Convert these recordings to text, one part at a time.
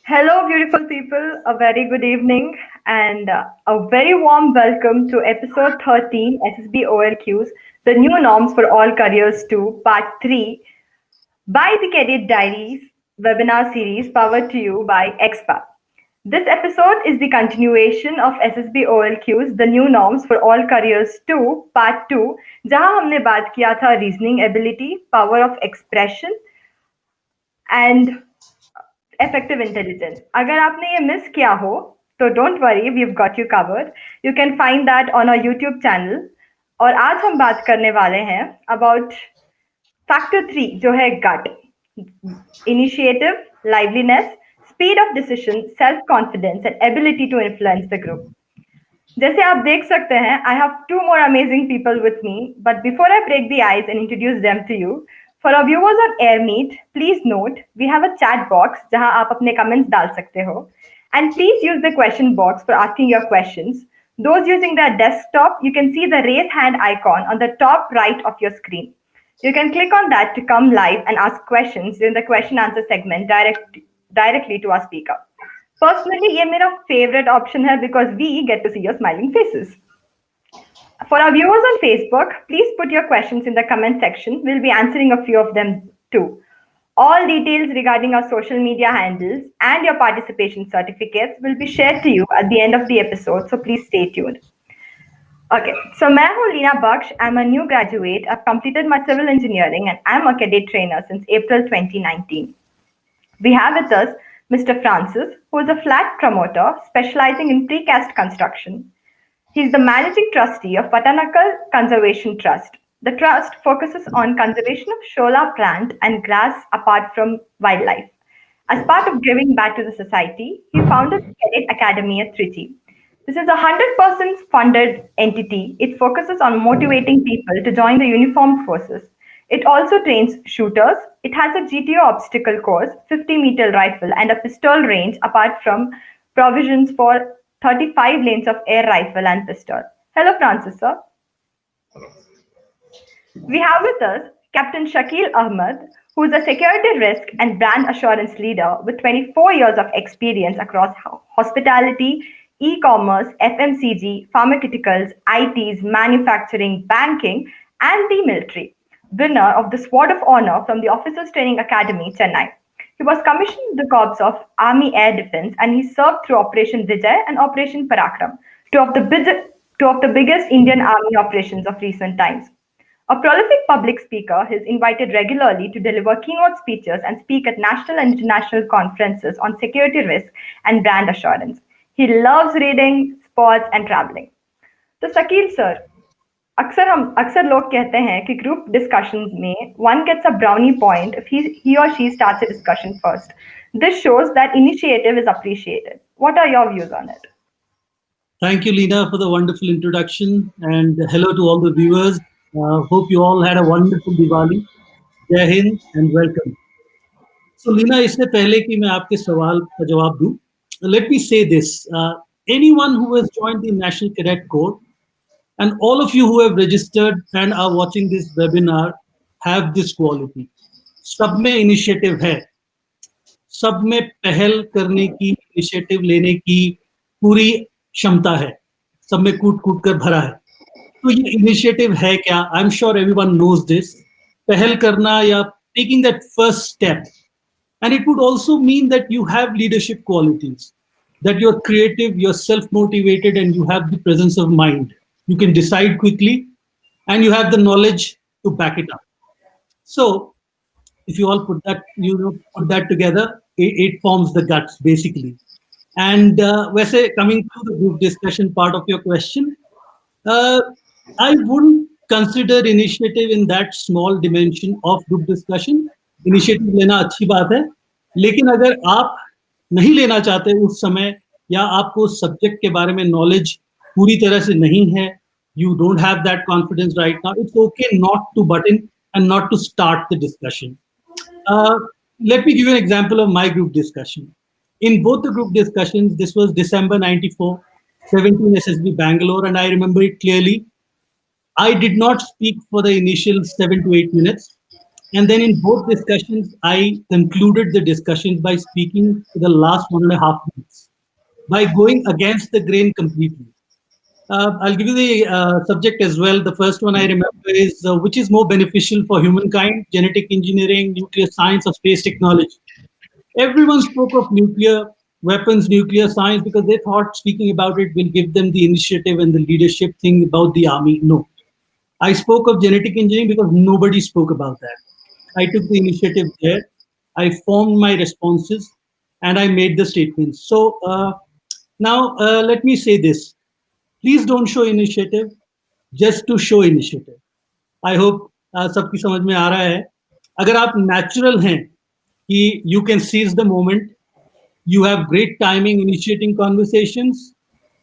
Hello, beautiful people. A very good evening and a very warm welcome to episode 13 SSB OLQs, the new norms for all careers 2, part 3 by the Cadet Diaries webinar series powered to you by XPA. This episode is the continuation of SSB OLQs, the new norms for all careers 2, part 2, जहां हमने बात किया था reasoning ability, power of expression and effective intelligence अगर आपने ये miss किया हो तो don't worry we have got you covered you can find that on our YouTube channel और आज हम बात करने वाले हैं अबाउट फैक्टर 3 जो है gut initiative liveliness speed of decision self confidence and ability to influence the group जैसे आप देख सकते हैं I have two more amazing people with me but before I break the ice and introduce them to you For our viewers on AirMeet, please note we have a chat box जहां आप अपने comments डाल सकते हो and please use the question box for asking your questions. Those using the desktop, you can see the raise hand icon on the top right of your screen. You can click on that to come live and ask questions during the question answer segment directly to our speaker. Personally, ये मेरा favorite option है because we get to see your smiling faces. For our viewers on Facebook, please put your questions in the comment section. We'll be answering a few of them too. All details regarding our social media handles and your participation certificates will be shared to you at the end of the episode, so please stay tuned. Okay, so मैं हूँ लीना बख्श. I'm a new graduate. I've completed my civil engineering and I'm a cadet trainer since April 2019. We have with us Mr. Francis, who is a flat promoter specializing in precast construction. He is the managing trustee of Patanakkal Conservation Trust. The trust focuses on conservation of shola plant and grass apart from wildlife. As part of giving back to the society, he founded the Cadet Academy at Trichy. This is a 100% funded entity. It focuses on motivating people to join the uniformed forces. It also trains shooters. It has a GTO obstacle course, 50-meter rifle, and a pistol range apart from provisions for 35 lanes of air rifle and pistol. Hello, Francis, sir. We have with us Captain Shakil Ahmed, who is a security risk and brand assurance leader with 24 years of experience across hospitality, e-commerce, FMCG, pharmaceuticals, ITs, manufacturing, banking, and the military. Winner of the Sword of Honor from the Officers Training Academy, Chennai. He was commissioned in the Corps of Army Air Defense and he served through Operation Vijay and Operation Parakram, two of the biggest Indian Army operations of recent times. A prolific public speaker, he is invited regularly to deliver keynote speeches and speak at national and international conferences on security risk and brand assurance. He loves reading, sports and traveling. So Shakil sir, अक्सर लोग कहते हैं कि group discussions में one gets a brownie point if he or she starts a discussion first. This shows that initiative is appreciated. What are your views on it? Thank you, Leena, for the wonderful introduction, and hello to all the viewers. Hope you all had a wonderful Diwali. Jai Hind and welcome. So, Leena, इससे पहले कि मैं आपके सवाल का जवाब दूं, let me say this: anyone who has joined the National Cadet Corps, and all of you who have registered and are watching this webinar have this quality. सब में initiative है, सब में पहल करने की, initiative लेने की पूरी क्षमता है, सब में कूट कर भरा है. तो ये initiative है क्या? I'm sure everyone knows this. पहल करना या taking that first step, and it would also mean that you have leadership qualities, that you're creative, you're self-motivated, and you have the presence of mind. You can decide quickly and you have the knowledge to back it up. So if you all put that together, it forms the guts basically. And coming to the group discussion part of your question, I wouldn't consider initiative in that small dimension of group discussion. Initiative लेना अच्छी बात है, लेकिन अगर आप नहीं लेना चाहते उस समय या आपको सब्जेक्ट के बारे में नॉलेज पूरी तरह से नहीं है, you don't have that confidence right now, it's okay not to butt in and not to start the discussion. Let me give you an example of my group discussion. In both the group discussions, this was December 94, 17 SSB Bangalore, and I remember it clearly. I did not speak for the initial 7 to 8 minutes. And then in both discussions, I concluded the discussions by speaking for the last 1.5 minutes, by going against the grain completely. I'll give you the subject as well. The first one I remember is which is more beneficial for humankind, genetic engineering, nuclear science, or space technology? Everyone spoke of nuclear weapons, nuclear science, because they thought speaking about it will give them the initiative and the leadership thing about the army. No. I spoke of genetic engineering because nobody spoke about that. I took the initiative there. I formed my responses and I made the statements. So now let me say this. Please don't show initiative just to show initiative. I hope सबकी समझ में आ रहा है. अगर आप natural हैं कि you can seize the moment, you have great timing initiating conversations,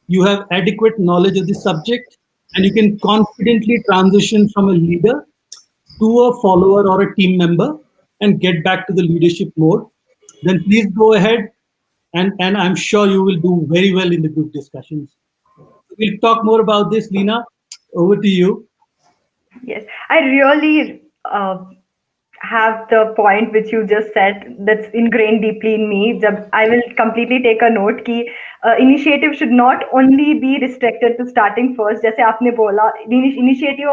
you have adequate knowledge of the subject, and you can confidently transition from a leader to a follower or a team member and get back to the leadership mode, then please go ahead, and I'm sure you will do very well in the group discussions. We'll talk more about this, Lena. Over to you. Yes, I really have the point which you just said that's ingrained deeply in me. I will completely take a note कि initiative should not only be restricted to starting first. जैसे आपने बोला, initiative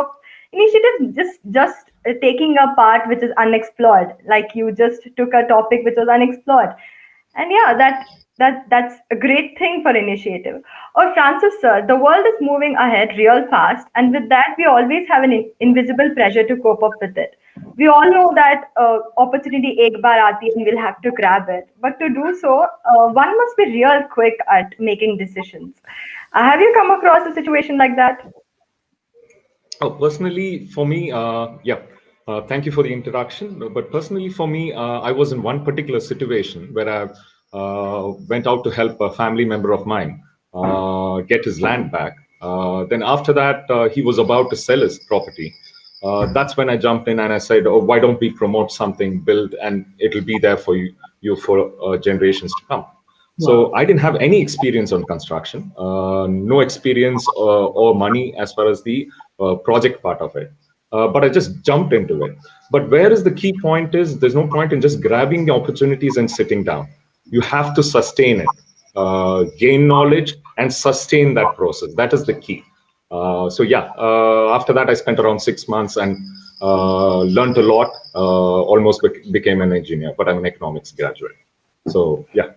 just taking a part which is unexplored. Like you just took a topic which was unexplored, and yeah, that's a great thing for initiative. Or Francis, sir, the world is moving ahead real fast, and with that, we always have an invisible pressure to cope up with it. We all know that opportunity ek baar aati hai and we'll have to grab it. But to do so, one must be real quick at making decisions. Have you come across a situation like that? Oh, personally, for me, yeah. Thank you for the introduction. But personally, for me, I was in one particular situation where I went out to help a family member of mine get his land back. Then after that, he was about to sell his property. That's when I jumped in and I said, "Oh, why don't we promote something, build, and it'll be there for you for generations to come." So I didn't have any experience on construction, no experience or money as far as the project part of it. But I just jumped into it. But where is the key point is there's no point in just grabbing the opportunities and sitting down. You have to sustain it, gain knowledge and sustain that process. That is the key. So yeah, after that, I spent around 6 months and learned a lot, almost became an engineer, but I'm an economics graduate. So yeah.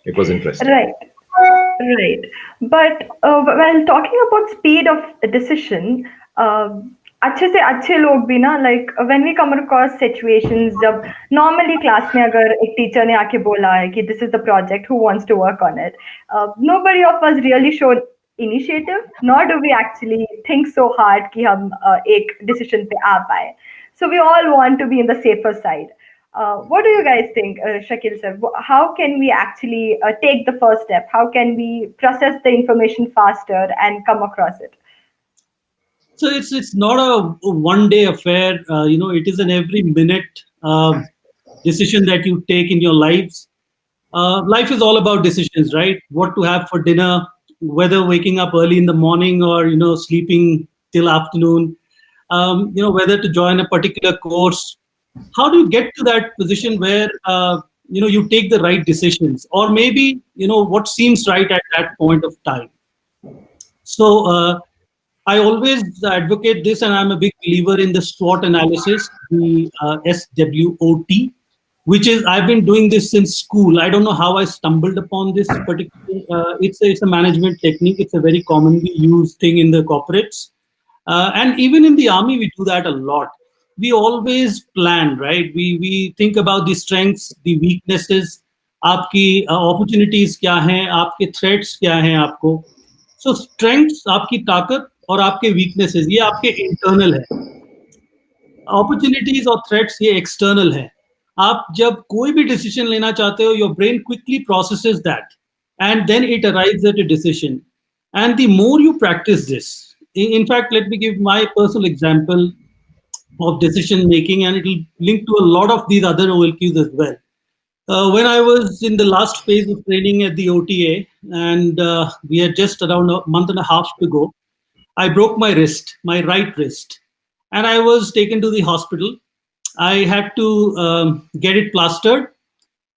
It was interesting. Right. But while talking about speed of decision, अच्छे से अच्छे लोग भी ना, like when we come across situations जब normally class में अगर एक teacher ने आके बोला है कि this is the project, who wants to work on it, nobody of us really showed initiative, nor do we actually think so hard कि हम एक decision पे आ पाए. So we all want to be in the safer side. What do you guys think, Shakil sir? How can we actually take the first step? How can we process the information faster and come across it? So it's not a one-day affair. It is an every minute decision that you take in your lives. Life is all about decisions, right? What to have for dinner, whether waking up early in the morning or sleeping till afternoon. Whether to join a particular course. How do you get to that position where you take the right decisions, or maybe what seems right at that point of time? So I always advocate this, and I'm a big believer in the SWOT analysis, the SWOT, which is I've been doing this since school. I don't know how I stumbled upon this particular. It's a management technique. It's a very commonly used thing in the corporates, and even in the army we do that a lot. We always plan, right? We think about the strengths, the weaknesses, आपकी opportunities क्या हैं, आपके threats क्या हैं आपको. So strengths आपकी ताकत और आपके weaknesses ये आपके internal है. Opportunities और threats ये external है. आप जब कोई भी decision लेना चाहते हो, your brain quickly processes that, and then it arrives at a decision. And the more you practice this, in fact, let me give my personal example of decision making, and it will link to a lot of these other OLQs as well. When I was in the last phase of training at the OTA, and we had just around a month and a half to go, I broke my wrist, my right wrist, and I was taken to the hospital. I had to get it plastered.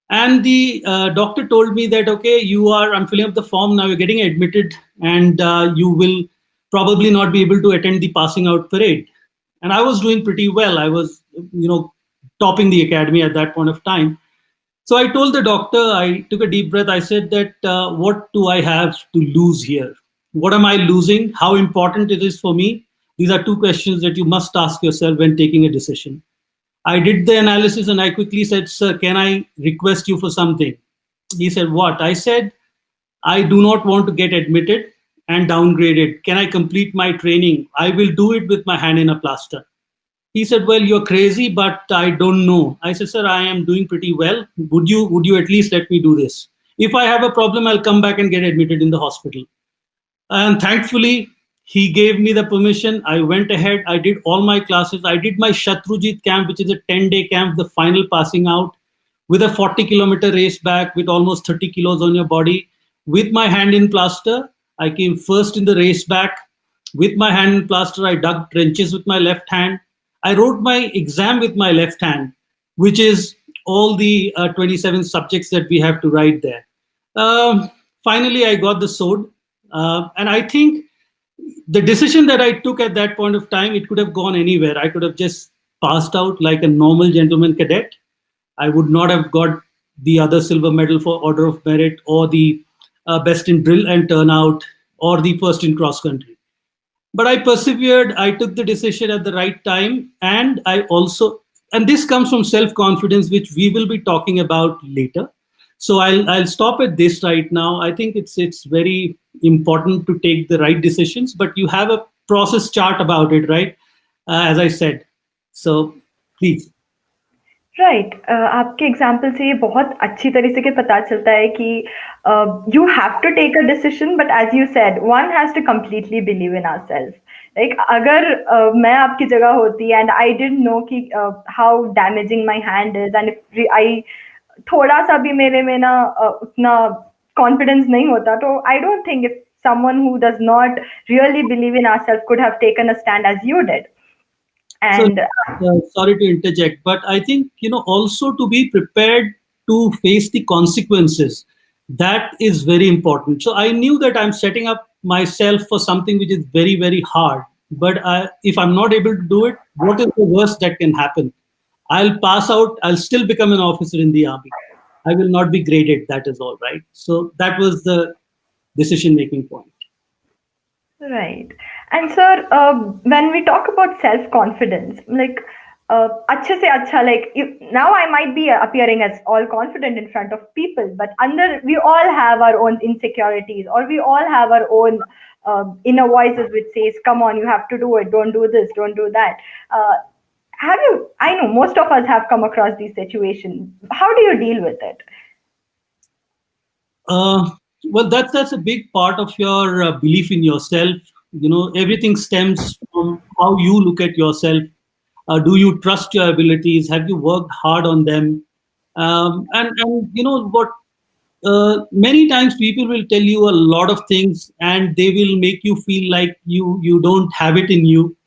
And the doctor told me that, okay, I'm filling up the form now, you're getting admitted, and you will probably not be able to attend the passing out parade. And I was doing pretty well. I was, topping the academy at that point of time. So I told the doctor, I took a deep breath. I said that, what do I have to lose here? What am I losing? How important it is for me? These are two questions that you must ask yourself when taking a decision. I did the analysis and I quickly said, sir, can I request you for something? He said, what? I said, I do not want to get admitted and downgraded. Can I complete my training? I will do it with my hand in a plaster. He said, well, you're crazy, but I don't know. I said, sir, I am doing pretty well. Would you at least let me do this? If I have a problem, I'll come back and get admitted in the hospital. And thankfully, he gave me the permission. I went ahead. I did all my classes. I did my Shatrujit camp, which is a 10-day camp, the final passing out, with a 40-kilometer race back with almost 30 kilos on your body. With my hand in plaster, I came first in the race back. With my hand in plaster, I dug trenches with my left hand. I wrote my exam with my left hand, which is all the 27 subjects that we have to write there. Finally, I got the sword. And I think the decision that I took at that point of time, it could have gone anywhere. I could have just passed out like a normal gentleman cadet. I would not have got the other silver medal for Order of Merit, or the best in drill and turnout, or the first in cross country. But I persevered. I took the decision at the right time. And and this comes from self-confidence, which we will be talking about later. So I'll stop at this right now. I think it's very important to take the right decisions, but you have a process chart about it, right? As I said. So please. Right आपके example से ये बहुत अच्छी तरीके से पता चलता है कि you have to take a decision, but as you said one has to completely believe in ourselves. Like अगर मैं आपकी जगह होती एंड आई डिडंट नो कि how damaging my hand is, and if I थोड़ा सा भी मेरे में ना उतना कॉन्फिडेंस नहीं होता, तो I don't think if someone who does not really believe in ourselves could have taken a stand as you did. And sorry to interject, but I think, also to be prepared to face the consequences, that is very important. So I knew that I'm setting up myself for something which is very, very hard. But if I'm not able to do it, what is the worst that can happen? I'll pass out. I'll still become an officer in the army. I will not be graded. That is all right. So that was the decision-making point. Right. And sir, when we talk about self-confidence, like अच्छे से अच्छा, like now I might be appearing as all confident in front of people, but we all have our own insecurities, or we all have our own inner voices which says, come on, you have to do it, don't do this, don't do that. I know most of us have come across these situations. How do you deal with it? Well, that's a big part of your belief in yourself. Everything stems from how you look at yourself. Do you trust your abilities? Have you worked hard on them? And you know what? Many times people will tell you a lot of things, and they will make you feel like you don't have it in you.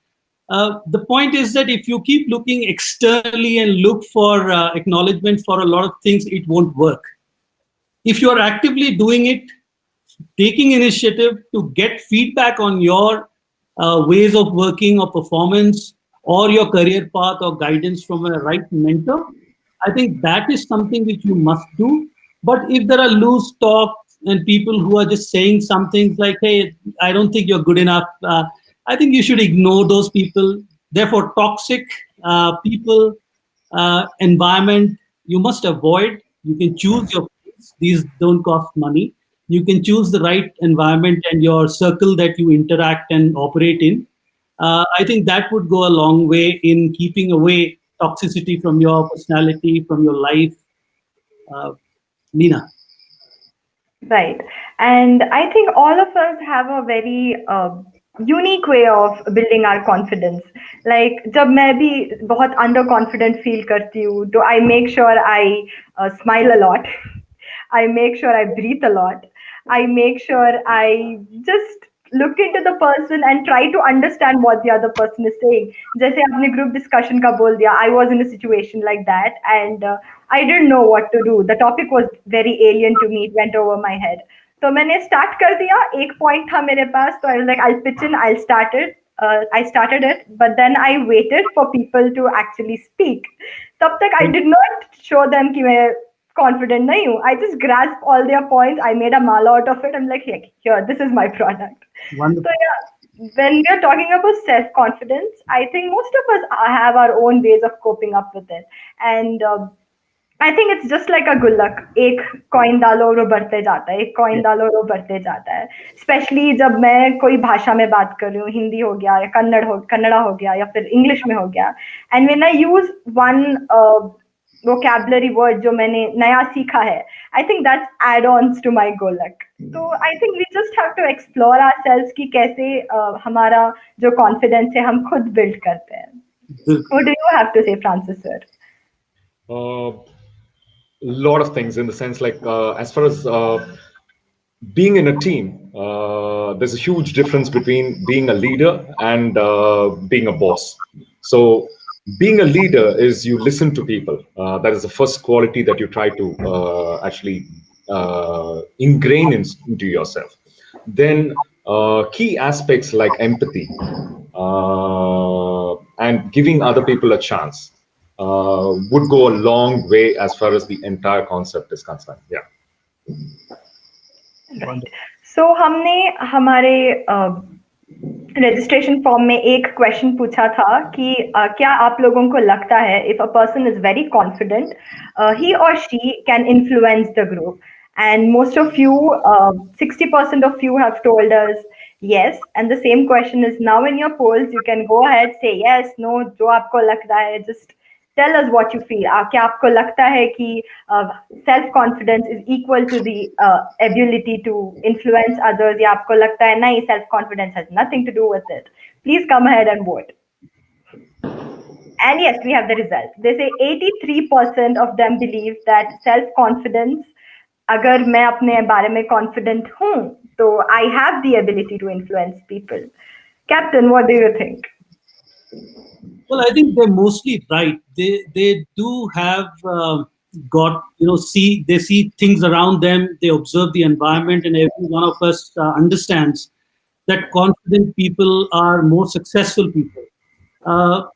The point is that if you keep looking externally and look for acknowledgement for a lot of things, it won't work. If you are actively doing it, taking initiative to get feedback on your ways of working or performance, or your career path or guidance from a right mentor, I think that is something which you must do. But if there are loose talks and people who are just saying some things like, hey, I don't think you're good enough, I think you should ignore those people. Therefore, toxic people, environment, you must avoid. You can choose your friends. These don't cost money. You can choose the right environment and your circle that you interact and operate in. I think that would go a long way in keeping away toxicity from your personality, from your life. Nina. Right. And I think all of us have a very unique way of building our confidence. Like, जब मैं भी बहुत underconfident feel करती हूँ, तो I make sure I smile a lot. I make sure I breathe a lot. I make sure I just look into the person and try to understand what the other person is saying. जैसे आपने group discussion का बोल दिया, I was in a situation like that, and I didn't know what to do. The topic was very alien to me. It went over my head. तो मैंने start कर दिया. एक point था मेरे पास, तो I was like, I'll pitch in, I'll start it. I started it, but then I waited for people to actually speak. तब तक I did not show them कि मैं confident nahi hu. I just grasped all their points. I made a mala out of it. I'm like, here, this is my product. Wonderful. So yeah, when we're talking about self-confidence, I think most of us have our own ways of coping up with it. And I think it's just like a गुल्लक. एक coin डालो और वो बढ़ते जाता है, एक coin डालो और वो बढ़ते जाता है. Especially जब मैं कोई भाषा में बात कर रही हूँ, हिंदी हो गया या कन्नड़ा हो गया या फिर इंग्लिश में हो गया. And when I use one vocabulary word जो मैंने नया सीखा है, I think that's add-ons to my गोलक. तो I think we just have to explore ourselves कि कैसे हमारा जो confidence है हम खुद build करते हैं. What do you have to say, Francis sir? Lot of things in the sense like as far as being in a team, there's a huge difference between being a leader and being a boss. So being a leader is you listen to people. That is the first quality that you try to actually ingrain into yourself. Then key aspects like empathy and giving other people a chance would go a long way as far as the entire concept is concerned. Yeah. Right. So हमने हमारे registration form में एक question पूछा था कि क्या आप लोगों को लगता है if a person is very confident, he or she can influence the group? And most of you, 60% of you have told us yes. And the same question is now in your polls. You can go ahead, say yes, no, जो आपको लगता है, just tell us what you feel. क्या आपको लगता है कि self-confidence is equal to the ability to influence others? या आपको लगता है नहीं, self-confidence has nothing to do with it? Please come ahead and vote. And yes, we have the result. They say 83% of them believe that self-confidence, अगर मैं अपने बारे में confident हूँ, तो I have the ability to influence people. Captain, what do you think? Well, I think they're mostly right. They do have got, they see things around them. They observe the environment, and every one of us understands that confident people are more successful people.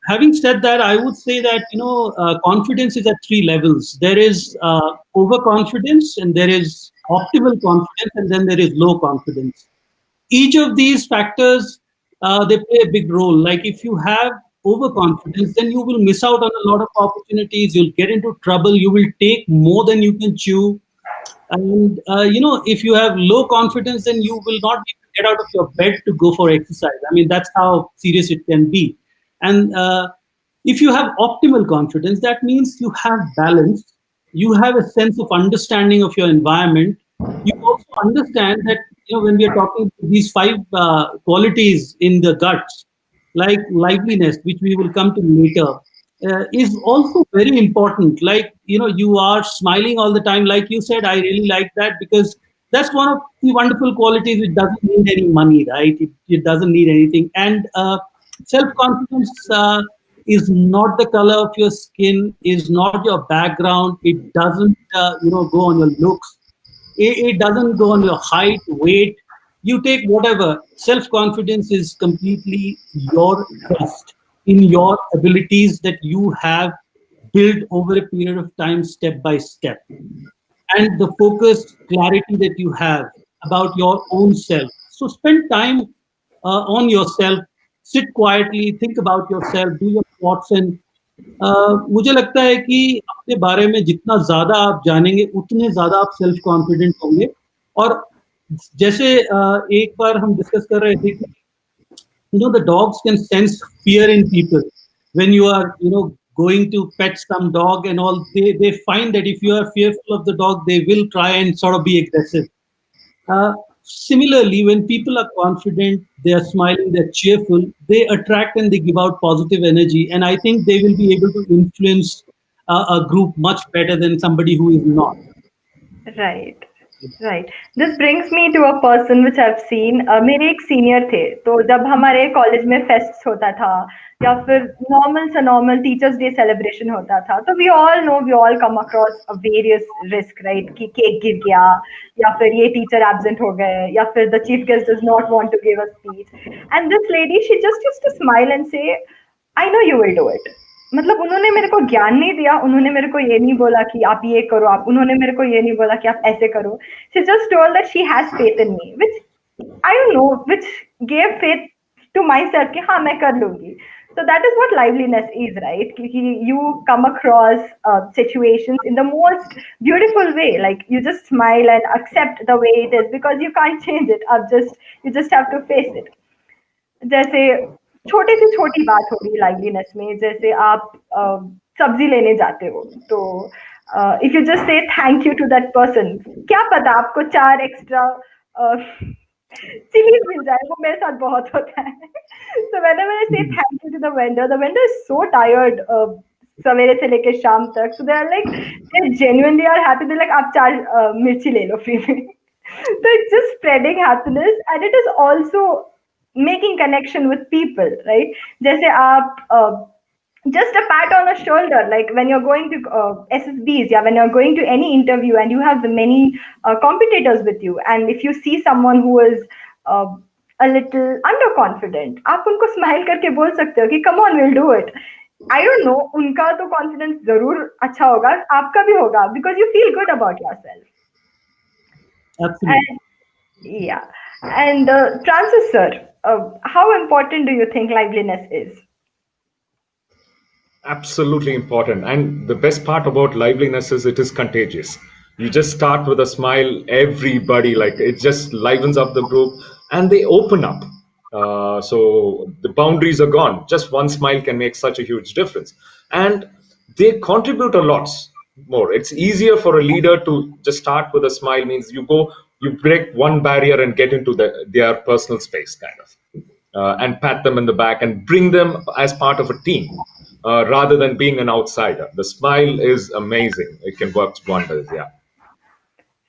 Having said that, I would say that confidence is at three levels. There is overconfidence, and there is optimal confidence, and then there is low confidence. Each of these factors they play a big role. Like if you have overconfidence, then you will miss out on a lot of opportunities. You'll get into trouble. You will take more than you can chew. And if you have low confidence, then you will not be able to get out of your bed to go for exercise. I mean, that's how serious it can be. And if you have optimal confidence, that means you have balance. You have a sense of understanding of your environment. You also understand that when we are talking these five qualities in the guts, like liveliness, which we will come to later, is also very important. Like, you are smiling all the time. Like you said, I really like that, because that's one of the wonderful qualities. It doesn't need any money, right? It doesn't need anything. And self-confidence is not the color of your skin, is not your background. It doesn't, go on your looks. It doesn't go on your height, weight. You take whatever. Self-confidence is completely your trust in your abilities that you have built over a period of time, step by step. And the focus, clarity that you have about your own self. So spend time on yourself, sit quietly, think about yourself, do your thoughts. And मुझे लगता है कि अपने बारे में जितना ज़्यादा आप जानेंगे, उतने ज़्यादा आप सेल्फ कॉन्फिडेंट होंगे. और जैसे एक बार हम डिस्कस कर रहे थे कि the dogs can sense fear in people. When you are going to pet some dog and all, they find that if you are fearful of the dog, they will try and sort of be aggressive. Similarly, when people are confident, they are smiling, they're cheerful, they attract and they give out positive energy. And I think they will be able to influence a group much better than somebody who is not. Right. Right, this brings me to a person which have seen. मेरे एक senior थे, तो जब हमारे college में fest होता था या फिर नॉर्मल से नॉर्मल टीचर्स डे सेलिब्रेशन होता था, तो we all come across various risk, right, कि केक गिर गया या फिर ये टीचर एब्सेंट हो गए या फिर the chief guest does not want to give a speech, and this lady she just used to smile and say I know you will do it. मतलब उन्होंने मेरे को ज्ञान नहीं दिया, उन्होंने मेरे को ये नहीं बोला कि आप ये करो, आप उन्होंने मेरे को ये नहीं बोला कि आप ऐसे करो। She just told that she has faith in me, which I don't know, which gave faith to myself कि हाँ मैं कर लूंगी। So that is what liveliness is, right? You come across situations in the most beautiful way. Like you just smile and accept the way it is because you can't change it. You just have to face it. जैसे छोटी सी छोटी बात होगी liveliness में, जैसे आप सब्जी लेने जाते हो, तो if you just say thank you to that person, क्या पता आपको 4 एक्स्ट्रा चिलीज मिल जाए, वो मेरे साथ बहुत होता है। So whenever I say thank you to the vendor is so tired सवेरे से लेके शाम तक, so they are like, they genuinely are happy, they're like आप 4 मिर्ची ले लो फ्री में। So it's just spreading happiness, and it is also making connection with people, right? जैसे आप just a pat on the shoulder, like when you're going to SSBs, yeah, when you're going to any interview and you have many competitors with you, and if you see someone who is a little underconfident, आप उनको smile करके बोल सकते हो कि come on, we'll do it. I don't know, उनका तो confidence जरूर अच्छा होगा, आपका भी होगा, because you feel good about yourself. Absolutely. And, yeah. And Francis sir, how important do you think liveliness is? Absolutely important. And the best part about liveliness is it is contagious. You just start with a smile, everybody, like it just livens up the group and they open up. So the boundaries are gone. Just one smile can make such a huge difference. And they contribute a lot more. It's easier for a leader to just start with a smile, means you break one barrier and get into their personal space, kind of, and pat them in the back and bring them as part of a team. Rather than being an outsider. The smile is amazing. It can work wonders. Yeah.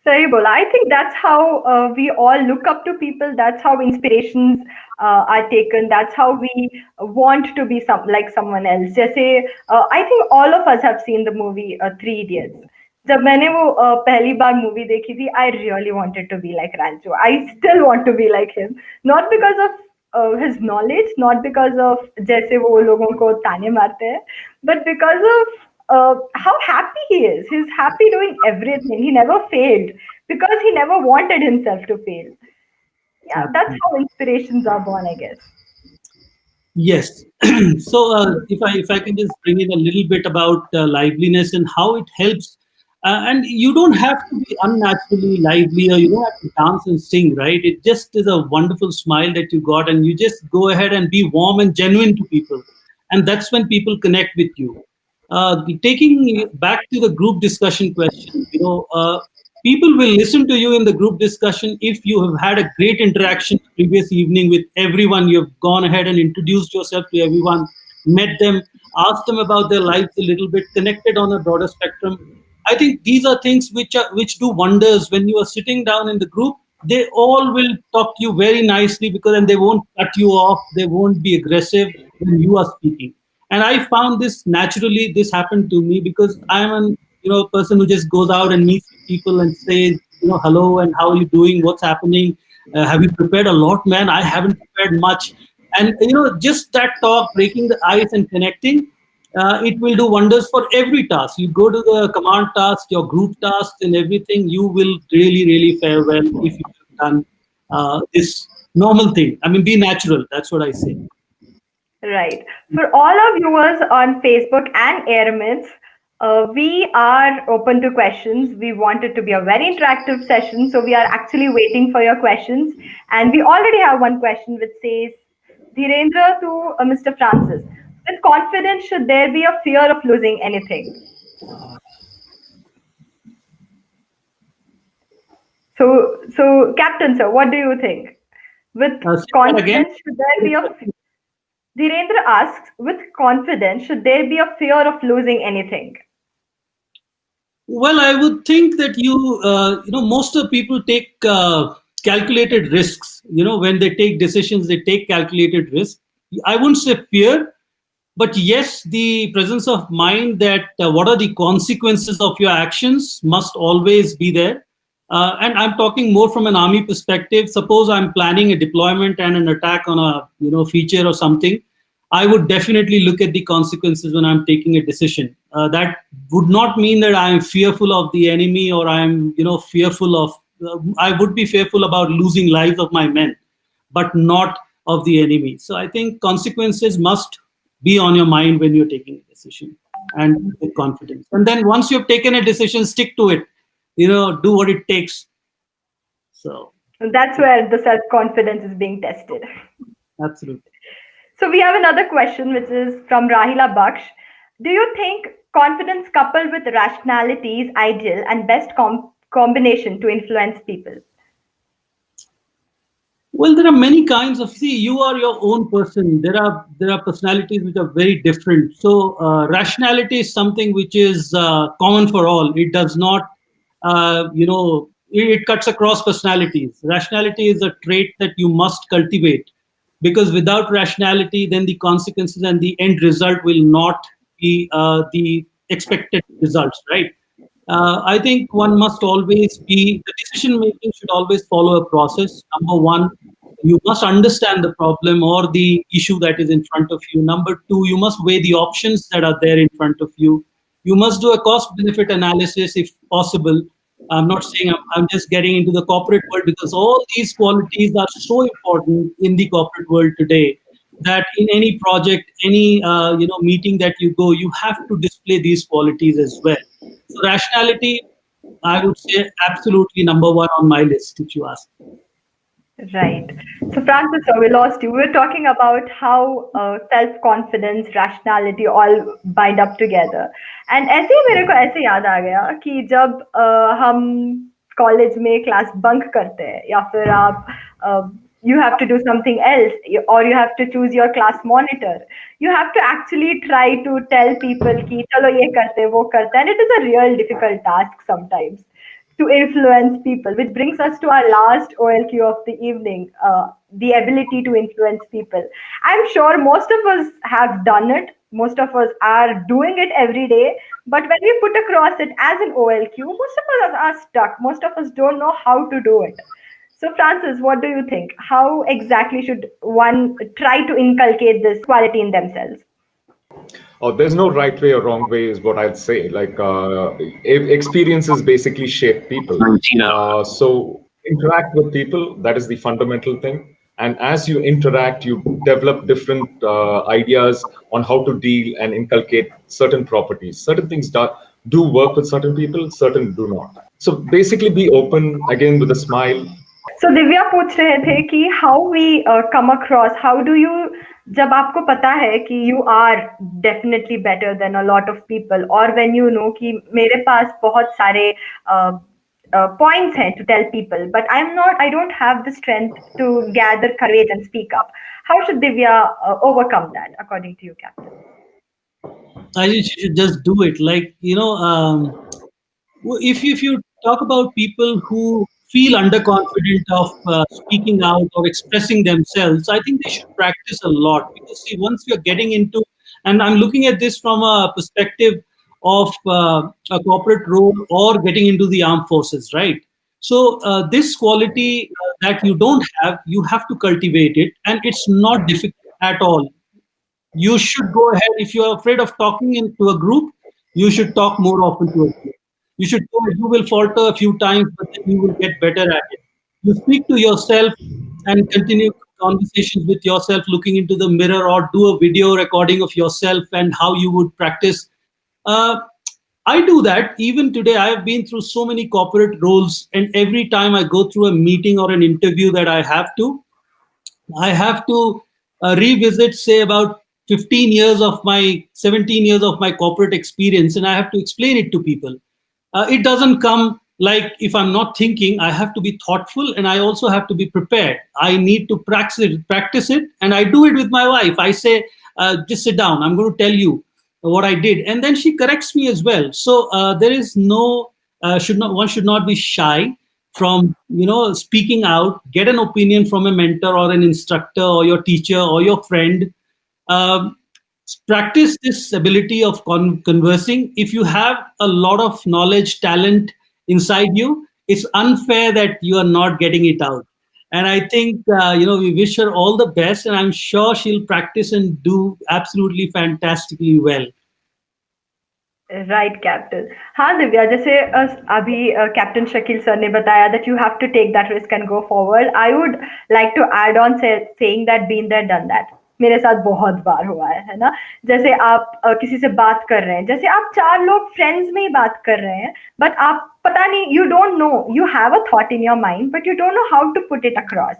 Sahi bola. I think that's how we all look up to people. That's how inspirations are taken. That's how we want to be like someone else. जैसे I think all of us have seen the movie Three Idiots. जब मैंने वो पहली बार movie देखी थी, I really wanted to be like Rancho. I still want to be like him. Not because of his knowledge, not because of जैसे वो लोगों को ताने मारते हैं, but because of how happy he is. He's happy doing everything. He never failed because he never wanted himself to fail. Yeah, that's how inspirations are born, I guess. Yes. So if I can just bring in a little bit about liveliness and how it helps. And you don't have to be unnaturally lively, or you don't have to dance and sing, right? It just is a wonderful smile that you got, and you just go ahead and be warm and genuine to people. And that's when people connect with you. Taking back to the group discussion question, people will listen to you in the group discussion if you have had a great interaction the previous evening with everyone. You have gone ahead and introduced yourself to everyone, met them, asked them about their lives a little bit, connected on a broader spectrum. I think these are things which do wonders when you are sitting down in the group. They all will talk to you very nicely, because and they won't cut you off. They won't be aggressive when you are speaking. And I found this naturally. This happened to me because I'm an person who just goes out and meets people and says hello and how are you doing? What's happening? Have you prepared a lot, man? I haven't prepared much. And just that talk, breaking the ice and connecting, it will do wonders for every task. You go to the command task, your group tasks, and everything. You will really, really fare well if you have done this normal thing. I mean, be natural. That's what I say. Right. For all our viewers on Facebook and Airmates, we are open to questions. We want it to be a very interactive session, so we are actually waiting for your questions. And we already have one question which says, Dhirendra to Mr. Francis, with confidence, should there be a fear of losing anything? So Captain sir, what do you think? With confidence, should there be a Dhirendra asks, with confidence, should there be a fear of losing anything? Well, I would think that most of people take calculated risks. When they take decisions, they take calculated risks. I wouldn't say fear, but yes, the presence of mind that what are the consequences of your actions must always be there. And I'm talking more from an army perspective. Suppose I'm planning a deployment and an attack on a feature or something. I would definitely look at the consequences when I'm taking a decision. That would not mean that I'm fearful of the enemy or I'm fearful of. I would be fearful about losing lives of my men, but not of the enemy. So I think consequences must be on your mind when you're taking a decision, and with confidence. And then once you've taken a decision, stick to it. Do what it takes. So And that's where the self-confidence is being tested. absolutely. So we have another question, which is from Rahila Baksh. Do you think confidence coupled with rationality is ideal and best combination to influence people? Well, there are many kinds of. See, you are your own person. There are personalities which are very different. So rationality is something which is common for all. It does not, it cuts across personalities. Rationality is a trait that you must cultivate, because without rationality, then the consequences and the end result will not be the expected results, right? I think one must always be, the decision making should always follow a process. Number one, you must understand the problem or the issue that is in front of you. Number two, you must weigh the options that are there in front of you. You must do a cost benefit analysis if possible. I'm not saying I'm just getting into the corporate world, because all these qualities are so important in the corporate world today, that in any project, any meeting that you go, you have to display these qualities as well. So rationality, I would say, absolutely number one on my list, if you ask. Right. So, Francis, we lost you. We were talking about how self-confidence, rationality all bind up together. And ऐसे ही मेरे को ऐसे याद आ गया कि जब हम college में क्लास बंक करते हैं, या फिर आप you have to do something else, or you have to choose your class monitor. You have to actually try to tell people कि चलो ये करते वो करते, and it is a real difficult task sometimes to influence people, which brings us to our last OLQ of the evening, the ability to influence people. I'm sure most of us have done it. Most of us are doing it every day. But when we put across it as an OLQ, most of us are stuck. Most of us don't know how to do it. So, Francis, what do you think? How exactly should one try to inculcate this quality in themselves? Oh, there's no right way or wrong way, is what I'd say. Like experiences basically shape people. So interact with people. That is the fundamental thing. And as you interact, you develop different ideas on how to deal and inculcate certain properties. Certain things do work with certain people, certain do not. So basically be open, again, with a smile. So Divya पूछ रहे थे कि how we come across, how do you, जब आपको पता है कि you are definitely better than a lot of people, और when you know कि मेरे पास बहुत सारे points हैं to tell people, but I don't have the strength to gather courage and speak up. How should Divya overcome that, according to you, Captain? I think you should just do it. Like, if you talk about people who feel underconfident of speaking out or expressing themselves, I think they should practice a lot. Because see, once you're getting into, and I'm looking at this from a perspective of a corporate role or getting into the armed forces, right? So this quality that you don't have, you have to cultivate it, and it's not difficult at all. You should go ahead. If you're afraid of talking into a group, you should talk more often to a group. You will falter a few times, but then you will get better at it. You speak to yourself and continue conversations with yourself, looking into the mirror, or do a video recording of yourself and how you would practice. I do that even today. I have been through so many corporate roles, and every time I go through a meeting or an interview that I have to revisit, say, about 15 years of my 17 years of my corporate experience, and I have to explain it to people. It doesn't come like if I'm not thinking. I have to be thoughtful, and I also have to be prepared. I need to practice it, and I do it with my wife. I say, just sit down. I'm going to tell you. what I did, and then she corrects me as well. So there is no should not one should not be shy from speaking out, get an opinion from a mentor or an instructor or your teacher or your friend. Um, Practice this ability of conversing. If you have a lot of knowledge, talent inside you, it's unfair that you are not getting it out. And I think we wish her all the best, and I'm sure she'll practice and do absolutely fantastically well. Right captain. हाँ दिव्या, जैसे अभी captain Shakeel sir ने बताया that you have to take that risk and go forward. I would like to add on saying that been that done that. मेरे साथ बहुत बार हुआ है ना. जैसे आप किसी से बात कर रहे हैं, जैसे आप चार लोग फ्रेंड्स में ही बात कर रहे हैं, बट आप पता नहीं, you don't know, you have a thought in your mind but you don't know how to put it across,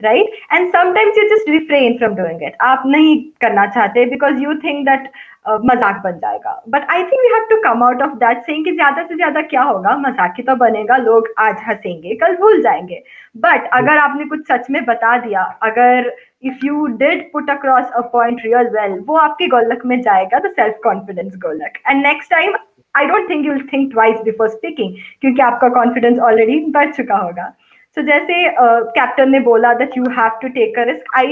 right? And sometimes you just refrain from doing it. आप नहीं करना चाहते because you think that मजाक बन जाएगा. But I think we have to come out of that saying कि ज्यादा से ज्यादा क्या होगा, मजाक ही तो बनेगा, लोग आज हंसेंगे, कल भूल जाएंगे. But अगर आपने कुछ सच में बता दिया, अगर if you did put across a point real well, वो आपके गोलक में जाएगा, the self confidence गोलक. And next time I don't think you'll think twice before speaking, क्योंकि आपका confidence already बढ़ चुका होगा. So जैसे कैप्टन ने बोला that you have to take a risk, I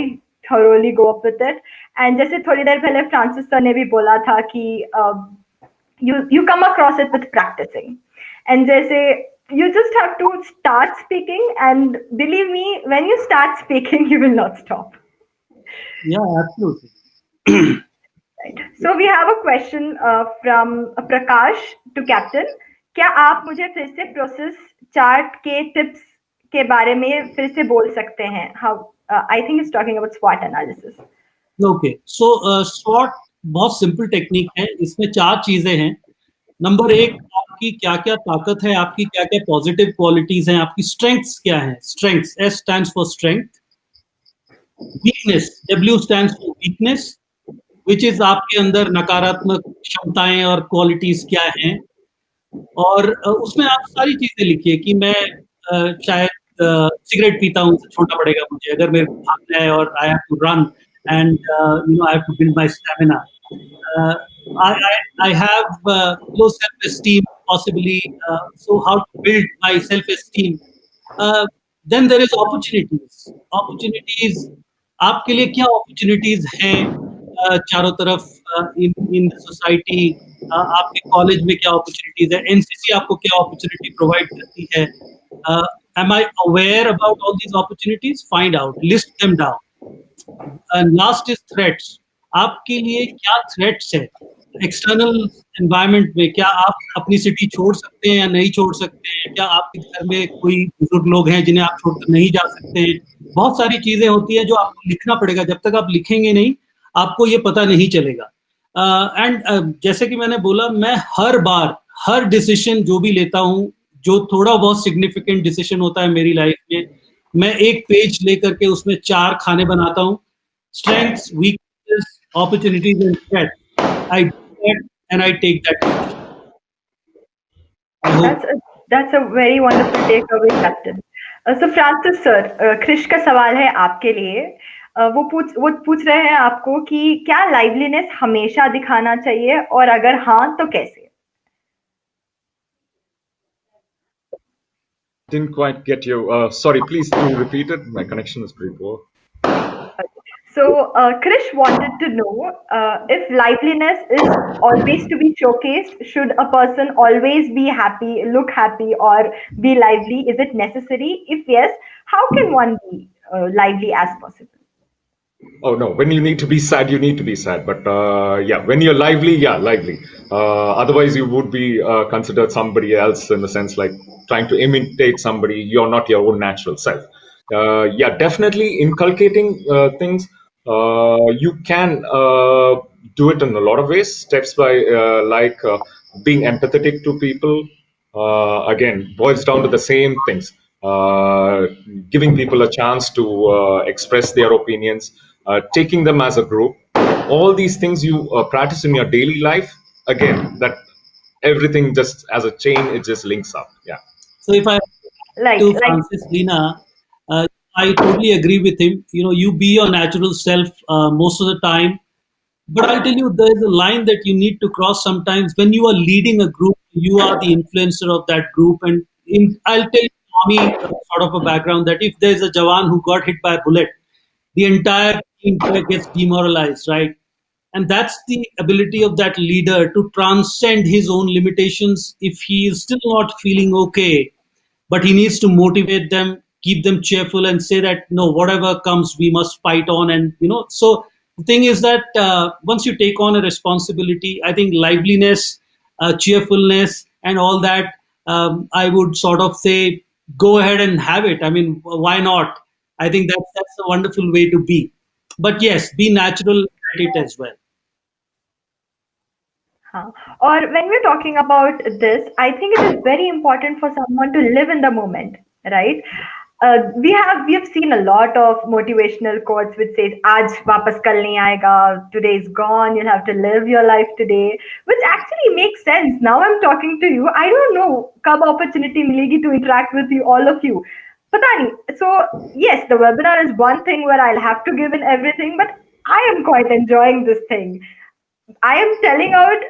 thoroughly go up with it. And जैसे थोड़ी देर पहले फ्रांसिस सर ने भी बोला था कि you come across it with practicing. And जैसे you just have to start speaking, and believe me, when you start speaking, you will not stop. Yeah, absolutely. Right. So we have a question from Prakash to Captain. क्या आप मुझे फिर से process chart के tips के बारे में फिर से बोल सकते हैं? How I think it's talking about SWOT analysis. Okay, so SWOT बहुत सिंपल टेक्निक है. इसमें 4 चीजें हैं. नंबर 1, आपकी क्या क्या ताकत है, आपकी क्या क्या पॉजिटिव क्वालिटीज हैं, आपकी स्ट्रेंथ्स क्या हैं. Strengths, S stands for strength. Weakness, W stands for weakness, which is आपके अंदर नकारात्मक क्षमताएं और क्वालिटीज क्या हैं. और उसमें आप सारी चीजें लिखिए कि मैं शायद सिगरेट पीता हूँ, छोड़ना पड़ेगा मुझे. अगर मेरे को भागना है और I have to run and I have to build my stamina. I have low self-esteem possibly. So how to build my self-esteem? Then there is opportunities. Opportunities, आपके लिए क्या opportunities हैं चारों तरफ in the society? आपके college में क्या opportunities है? NCC आपको क्या opportunity provide करती है? Am I aware about all these opportunities? Find out, list them down. And last is threats. आपके लिए क्या threats है? एक्सटर्नल एनवायरनमेंट में क्या आप अपनी सिटी छोड़ सकते हैं या नहीं छोड़ सकते हैं? क्या आपके घर में कोई बुजुर्ग लोग हैं जिन्हें आप छोड़कर नहीं जा सकते हैं? बहुत सारी चीजें होती हैं जो आपको लिखना पड़ेगा. जब तक आप लिखेंगे नहीं, आपको ये पता नहीं चलेगा. एंड जैसे कि मैंने बोला, मैं हर बार हर डिसीजन जो भी लेता हूँ, जो थोड़ा बहुत सिग्निफिकेंट डिसीजन होता है मेरी लाइफ में, मैं एक पेज लेकर के उसमें 4 खाने बनाता हूँ. Strengths, weakness, opportunities and threats. I do that and I take that. That's a very wonderful takeaway, Captain. So Francis sir, Krish का सवाल है आपके लिए. वो पूछ रहे हैं आपको कि क्या लाइवलीनेस हमेशा दिखाना चाहिए, और अगर हाँ तो कैसे? Didn't quite get you. Sorry, please do repeat it. My connection is pretty poor. So Krish wanted to know if liveliness is always to be showcased. Should a person always be happy, look happy, or be lively? Is it necessary? If yes, how can one be lively as possible? Oh no, when you need to be sad, you need to be sad. But yeah, when you're lively, yeah, lively. Otherwise, you would be considered somebody else, in the sense like trying to imitate somebody. You're not your own natural self. Yeah, definitely inculcating things. You can do it in a lot of ways. Steps by like being empathetic to people. Again, boils down to the same things. Giving people a chance to express their opinions, taking them as a group. All these things you practice in your daily life. Again, that everything just as a chain, it just links up. Yeah. So if I to Francis, Lina, I totally agree with him. You be your natural self most of the time. But I'll tell you, there's a line that you need to cross sometimes. When you are leading a group, you are the influencer of that group. And I'll tell you, Tommy, sort of a background that if there's a Jawan who got hit by a bullet, the entire team gets demoralized, right? And that's the ability of that leader to transcend his own limitations. If he is still not feeling okay, but he needs to motivate them, keep them cheerful, and say that no, whatever comes, we must fight on. And so the thing is that once you take on a responsibility, I think liveliness, cheerfulness, and all that, I would sort of say, go ahead and have it. I mean, why not? I think that's a wonderful way to be. But yes, be natural at it as well. Huh. Or when we're talking about this, I think it is very important for someone to live in the moment, right? We have seen a lot of motivational quotes which says "Aaj wapas kal nahi aayega," today is gone. You'll have to live your life today, which actually makes sense. Now I'm talking to you. I don't know kab opportunity milegi to interact with you, all of you. Pata nahi. So yes, the webinar is one thing where I'll have to give in everything, but I am quite enjoying this thing. I am telling out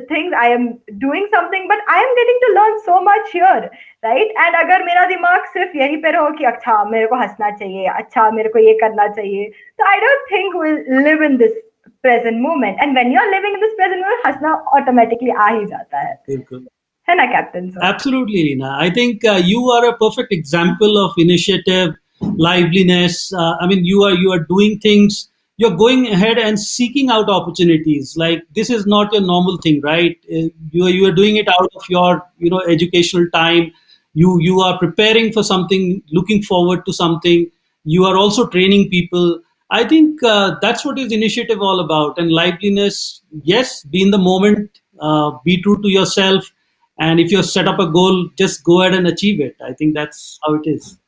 things, I am doing something, but I am getting to learn so much here, right? And अगर मेरा दिमाग सिर्फ यहीं पे रहो कि अच्छा मेरे को हंसना चाहिए, अच्छा मेरे को ये करना चाहिए, so I don't think we'll live in this present moment. And when you're living in this present moment, हंसना automatically आ ही जाता है, बिल्कुल. है ना captain sir? Absolutely, Rina. I think you are a perfect example of initiative, liveliness. I mean, you are doing things. You're going ahead and seeking out opportunities. Like this is not a normal thing, right? You are doing it out of your educational time. You are preparing for something, looking forward to something. You are also training people. I think that's what is initiative all about. And liveliness, yes, be in the moment, be true to yourself, and if you set up a goal, just go ahead and achieve it. I think that's how it is.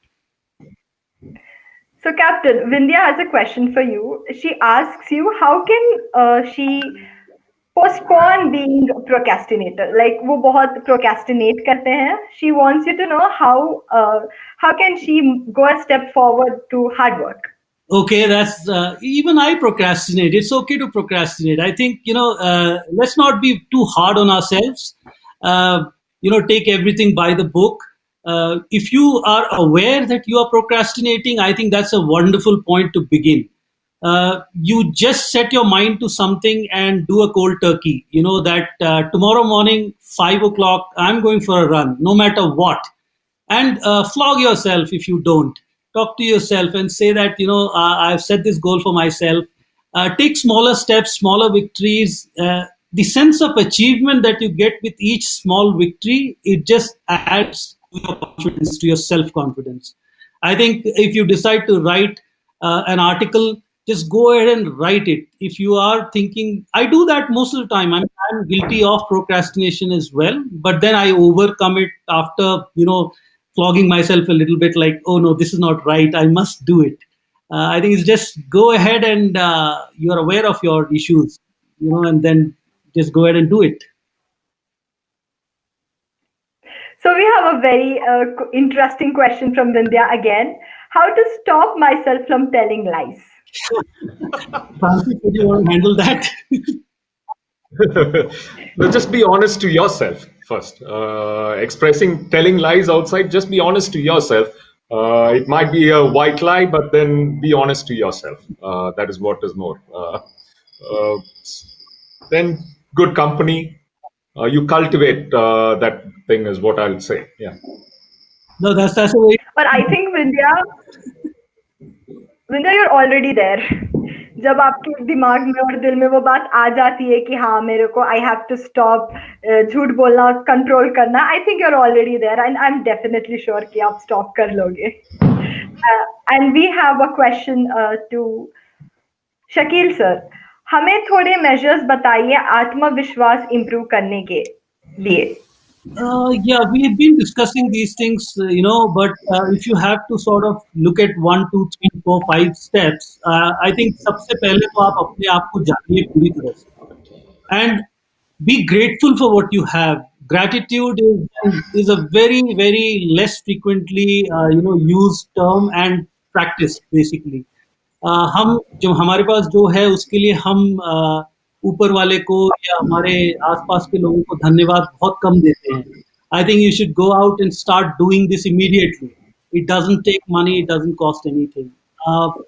So, Captain, Vindhya has a question for you. She asks you, how can she postpone being procrastinator? Like, वो बहुत procrastinate करते हैं. She wants you to know how can she go a step forward to hard work? Okay, that's even I procrastinate. It's okay to procrastinate. I think let's not be too hard on ourselves. Take everything by the book. If you are aware that you are procrastinating, I think that's a wonderful point to begin. You just set your mind to something and do a cold turkey. You know that tomorrow morning, 5 o'clock, I'm going for a run, no matter what. And flog yourself if you don't. Talk to yourself and say that, I've set this goal for myself. Take smaller steps, smaller victories. The sense of achievement that you get with each small victory, it just adds to your confidence, to your self-confidence. I think if you decide to write an article, just go ahead and write it. If you are thinking, I do that most of the time. I'm guilty of procrastination as well, but then I overcome it after, flogging myself a little bit like, oh no, this is not right. I must do it. I think it's just go ahead and you're aware of your issues, and then just go ahead and do it. So we have a very interesting question from Vindhya again. How to stop myself from telling lies? Francis, would you want to handle that? No, just be honest to yourself first. Telling lies outside, just be honest to yourself. It might be a white lie, but then be honest to yourself. That is what is more. Then good company. You cultivate that thing is what I'll say. Yeah. No, that's a way. But I think Vindhya, you're already there. जब आपके दिमाग में और दिल में वो बात आ जाती है कि हाँ मेरे को I have to stop झूठ बोलना कंट्रोल करना, I think you're already there and I'm definitely sure कि आप stop कर लोगे. And we have a question to Shakeel sir, हमें थोड़े measures बताइए आत्मविश्वास improve करने के लिए. Yeah, we've been discussing these things, but if you have to sort of look at 1, 2, 3, 4, 5 steps, I think सबसे पहले तो आप अपने आप को जानिए पूरी तरह से, and be grateful for what you have. Gratitude is a very, very less frequently used term and practice basically. हम जो हमारे पास जो है उसके लिए हम ऊपर वाले को या हमारे आसपास के लोगों को धन्यवाद बहुत कम देते हैं. I think you should go out and start doing this immediately. It doesn't take money. It doesn't cost anything.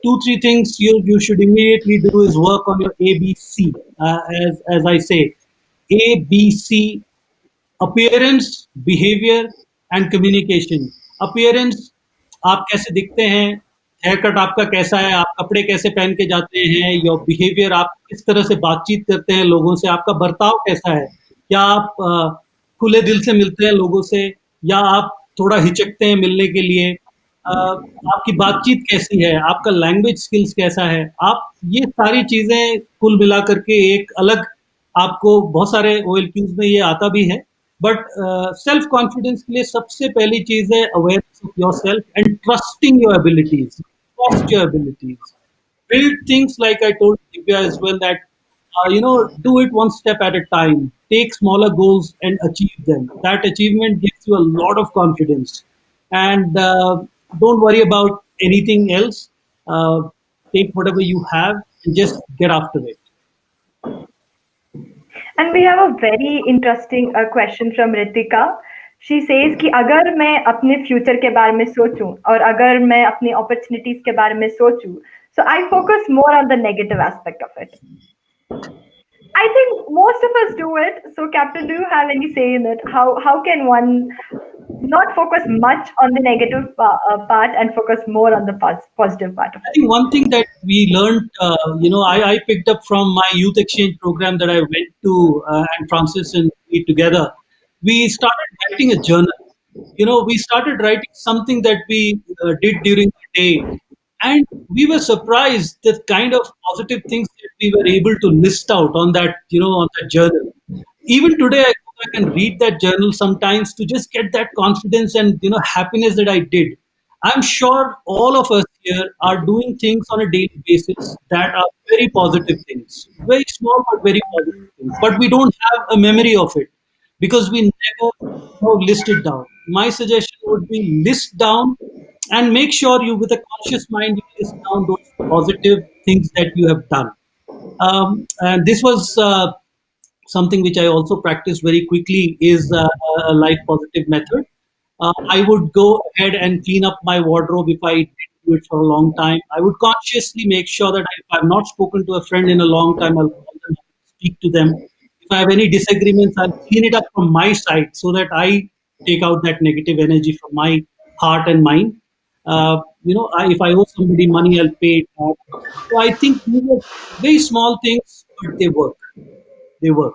Two, three things you should immediately do is work on your ABC. As I say, ABC: appearance, behaviour and communication. Appearance, आप कैसे दिखते हैं, hair cut आपका कैसा है, आप कपड़े कैसे पहन के जाते हैं, योर बिहेवियर, आप किस तरह से बातचीत करते हैं लोगों से, आपका बर्ताव कैसा है, क्या आप खुले दिल से मिलते हैं लोगों से या आप थोड़ा हिचकते हैं मिलने के लिए, आपकी बातचीत कैसी है, आपका लैंग्वेज स्किल्स कैसा है, आप ये सारी चीजें कुल मिला करके एक अलग, आपको बहुत सारे OLQs में ये आता भी है, बट सेल्फ कॉन्फिडेंस के लिए सबसे पहली चीज है awareness of your self and trusting your abilities. Trust your abilities. Build things like I told Divya as well, that do it one step at a time. Take smaller goals and achieve them. That achievement gives you a lot of confidence. And don't worry about anything else. Take whatever you have and just get after it. And we have a very interesting question from Ritika. She says कि अगर मैं अपने future के बारे में सोचूं और अगर मैं अपनी अपॉर्चुनिटीज के बारे में सोचूं, so I focus more on the negative aspect of it. I think most of us do it. So, Captain, do you have any say in it? How can one not focus much on the negative part and focus more on the positive part of I it? think one thing that we learned, I picked up from my youth exchange program that I went to, and Francis and we together, we started writing a journal. We started writing something that we did during the day, and we were surprised the kind of positive things that we were able to list out on that, on that journal. Even today, I go back and read that journal sometimes to just get that confidence and happiness that I did. I'm sure all of us here are doing things on a daily basis that are very positive things, very small but very positive things. But we don't have a memory of it because we never list it down. My suggestion would be list down and make sure you, with a conscious mind, you list down those positive things that you have done. And this was something which I also practiced very quickly is a life positive method. I would go ahead and clean up my wardrobe if I didn't do it for a long time. I would consciously make sure that if I've not spoken to a friend in a long time, I'll call them, speak to them. If I have any disagreements, I'll clean it up from my side so that I take out that negative energy from my heart and mind. If I owe somebody money, I'll pay it back. So I think these are very small things, but they work. They work.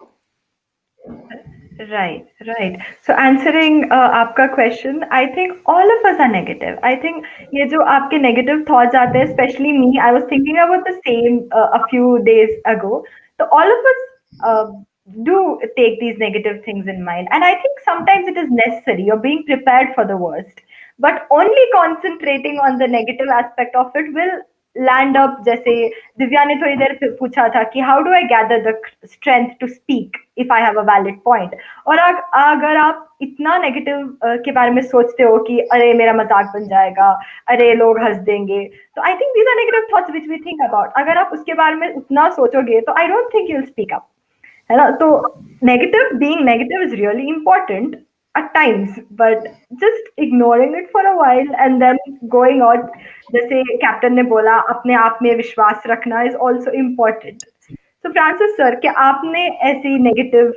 Right, right. So answering आपका question, I think all of us are negative. I think ये जो आपके negative thoughts आते हैं, especially me, I was thinking about the same a few days ago. So all of us do take these negative things in mind, and I think sometimes it is necessary. You're being prepared for the worst, but only concentrating on the negative aspect of it will land up. जैसे दिव्या ने थोड़ी देर पे पूछा था कि how do I gather the strength to speak if I have a valid point, और अगर आप इतना नेगेटिव के बारे में सोचते हो कि अरे मेरा मजाक बन जाएगा, अरे लोग हंस देंगे, तो I think these are negative thoughts which we think about. अगर आप उसके बारे में उतना सोचोगे तो I don't think you will speak up, है ना. तो negative, being negative is really important at times, but just ignoring it for a while and then going out, जैसे कैप्टन ने बोला, अपने आप में विश्वास रखना is also important. So Francis sir, क्या आपने ऐसी नेगेटिव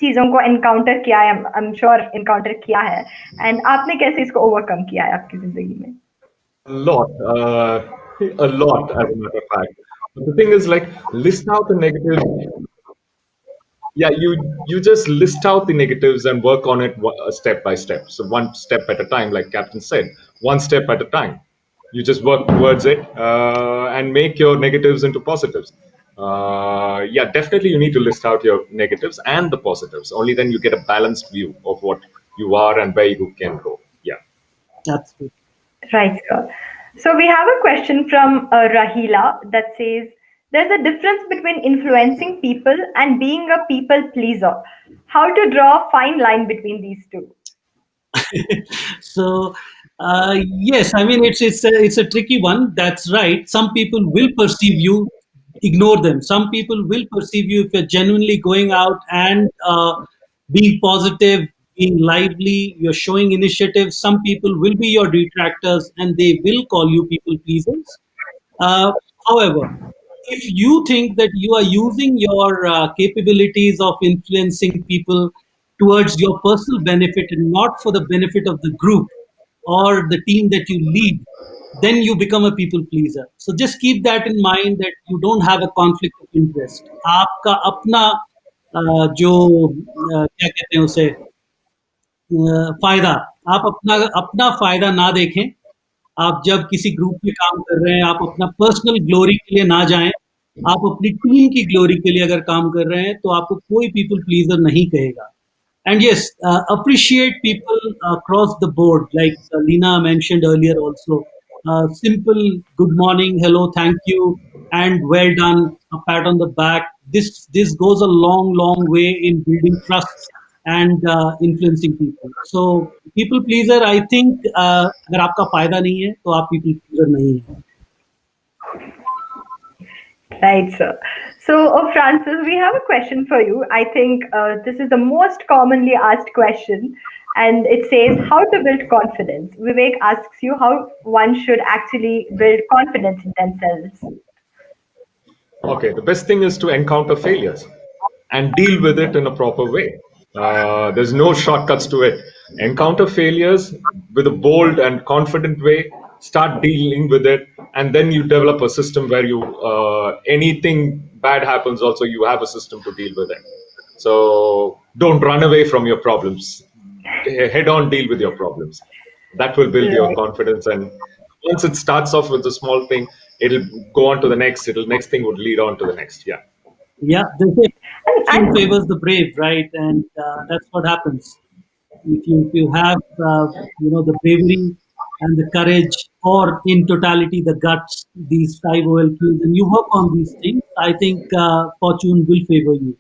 चीजों को एनकाउंटर किया है? आई एम श्योर एनकाउंटर किया है, एंड आपने कैसे इसको ओवरकम किया है आपकी जिंदगी में? A lot, as a matter of fact. But the thing is, like, list out the negatives. Yeah, you just list out the negatives and work on it step by step. So one step at a time, like Captain said, one step at a time. You just work towards it and make your negatives into positives. Yeah, definitely you need to list out your negatives and the positives. Only then you get a balanced view of what you are and where you can go. Yeah. Absolutely. Right, sir. So we have a question from Rahila that says, there's a difference between influencing people and being a people pleaser. How to draw a fine line between these two? So Yes, I mean it's a tricky one. That's right. Some people will perceive you, ignore them. Some people will perceive you if you're genuinely going out and being positive, being lively. You're showing initiative. Some people will be your detractors, and they will call you people pleasers. Uh, However, if you think that you are using your capabilities of influencing people towards your personal benefit and not for the benefit of the group or the team that you lead, then you become a people pleaser. So just keep that in mind that you don't have a conflict of interest. आपका अपना जो क्या कहते हैं उसे फायदा आप अपना अपना फायदा ना देखें आप जब किसी ग्रुप में काम कर रहे हैं आप अपना पर्सनल ग्लोरी के लिए ना जाएं आप अपनी टीम की ग्लोरी के लिए अगर काम कर रहे हैं तो आपको कोई पीपल प्लीजर नहीं कहेगा and yes appreciate people across the board like Lina mentioned earlier also simple good morning hello thank you and well done a pat on the back this goes a long way in building trust and influencing people so people pleaser I think अगर आपका फायदा नहीं है तो आप people pleaser नहीं है Right, sir. So, Francis, we have a question for you. I think this is the most commonly asked question, and it says, how to build confidence. Vivek asks you how one should actually build confidence in themselves. Okay, the best thing is to encounter failures and deal with it in a proper way. There's no shortcuts to it. Encounter failures with a bold and confident way, start dealing with it, and then you develop a system where you anything bad happens also you have a system to deal with it. So don't run away from your problems. Head on deal with your problems. That will build your confidence, and once it starts off with a small thing, it'll go on to the next. Next thing would lead on to the next. Yeah. Yeah, they say fortune favors the brave, right? And that's what happens. If you have the bravery and the courage, or in totality the guts, these five OLQs, and you work on these things, I think fortune will favor you.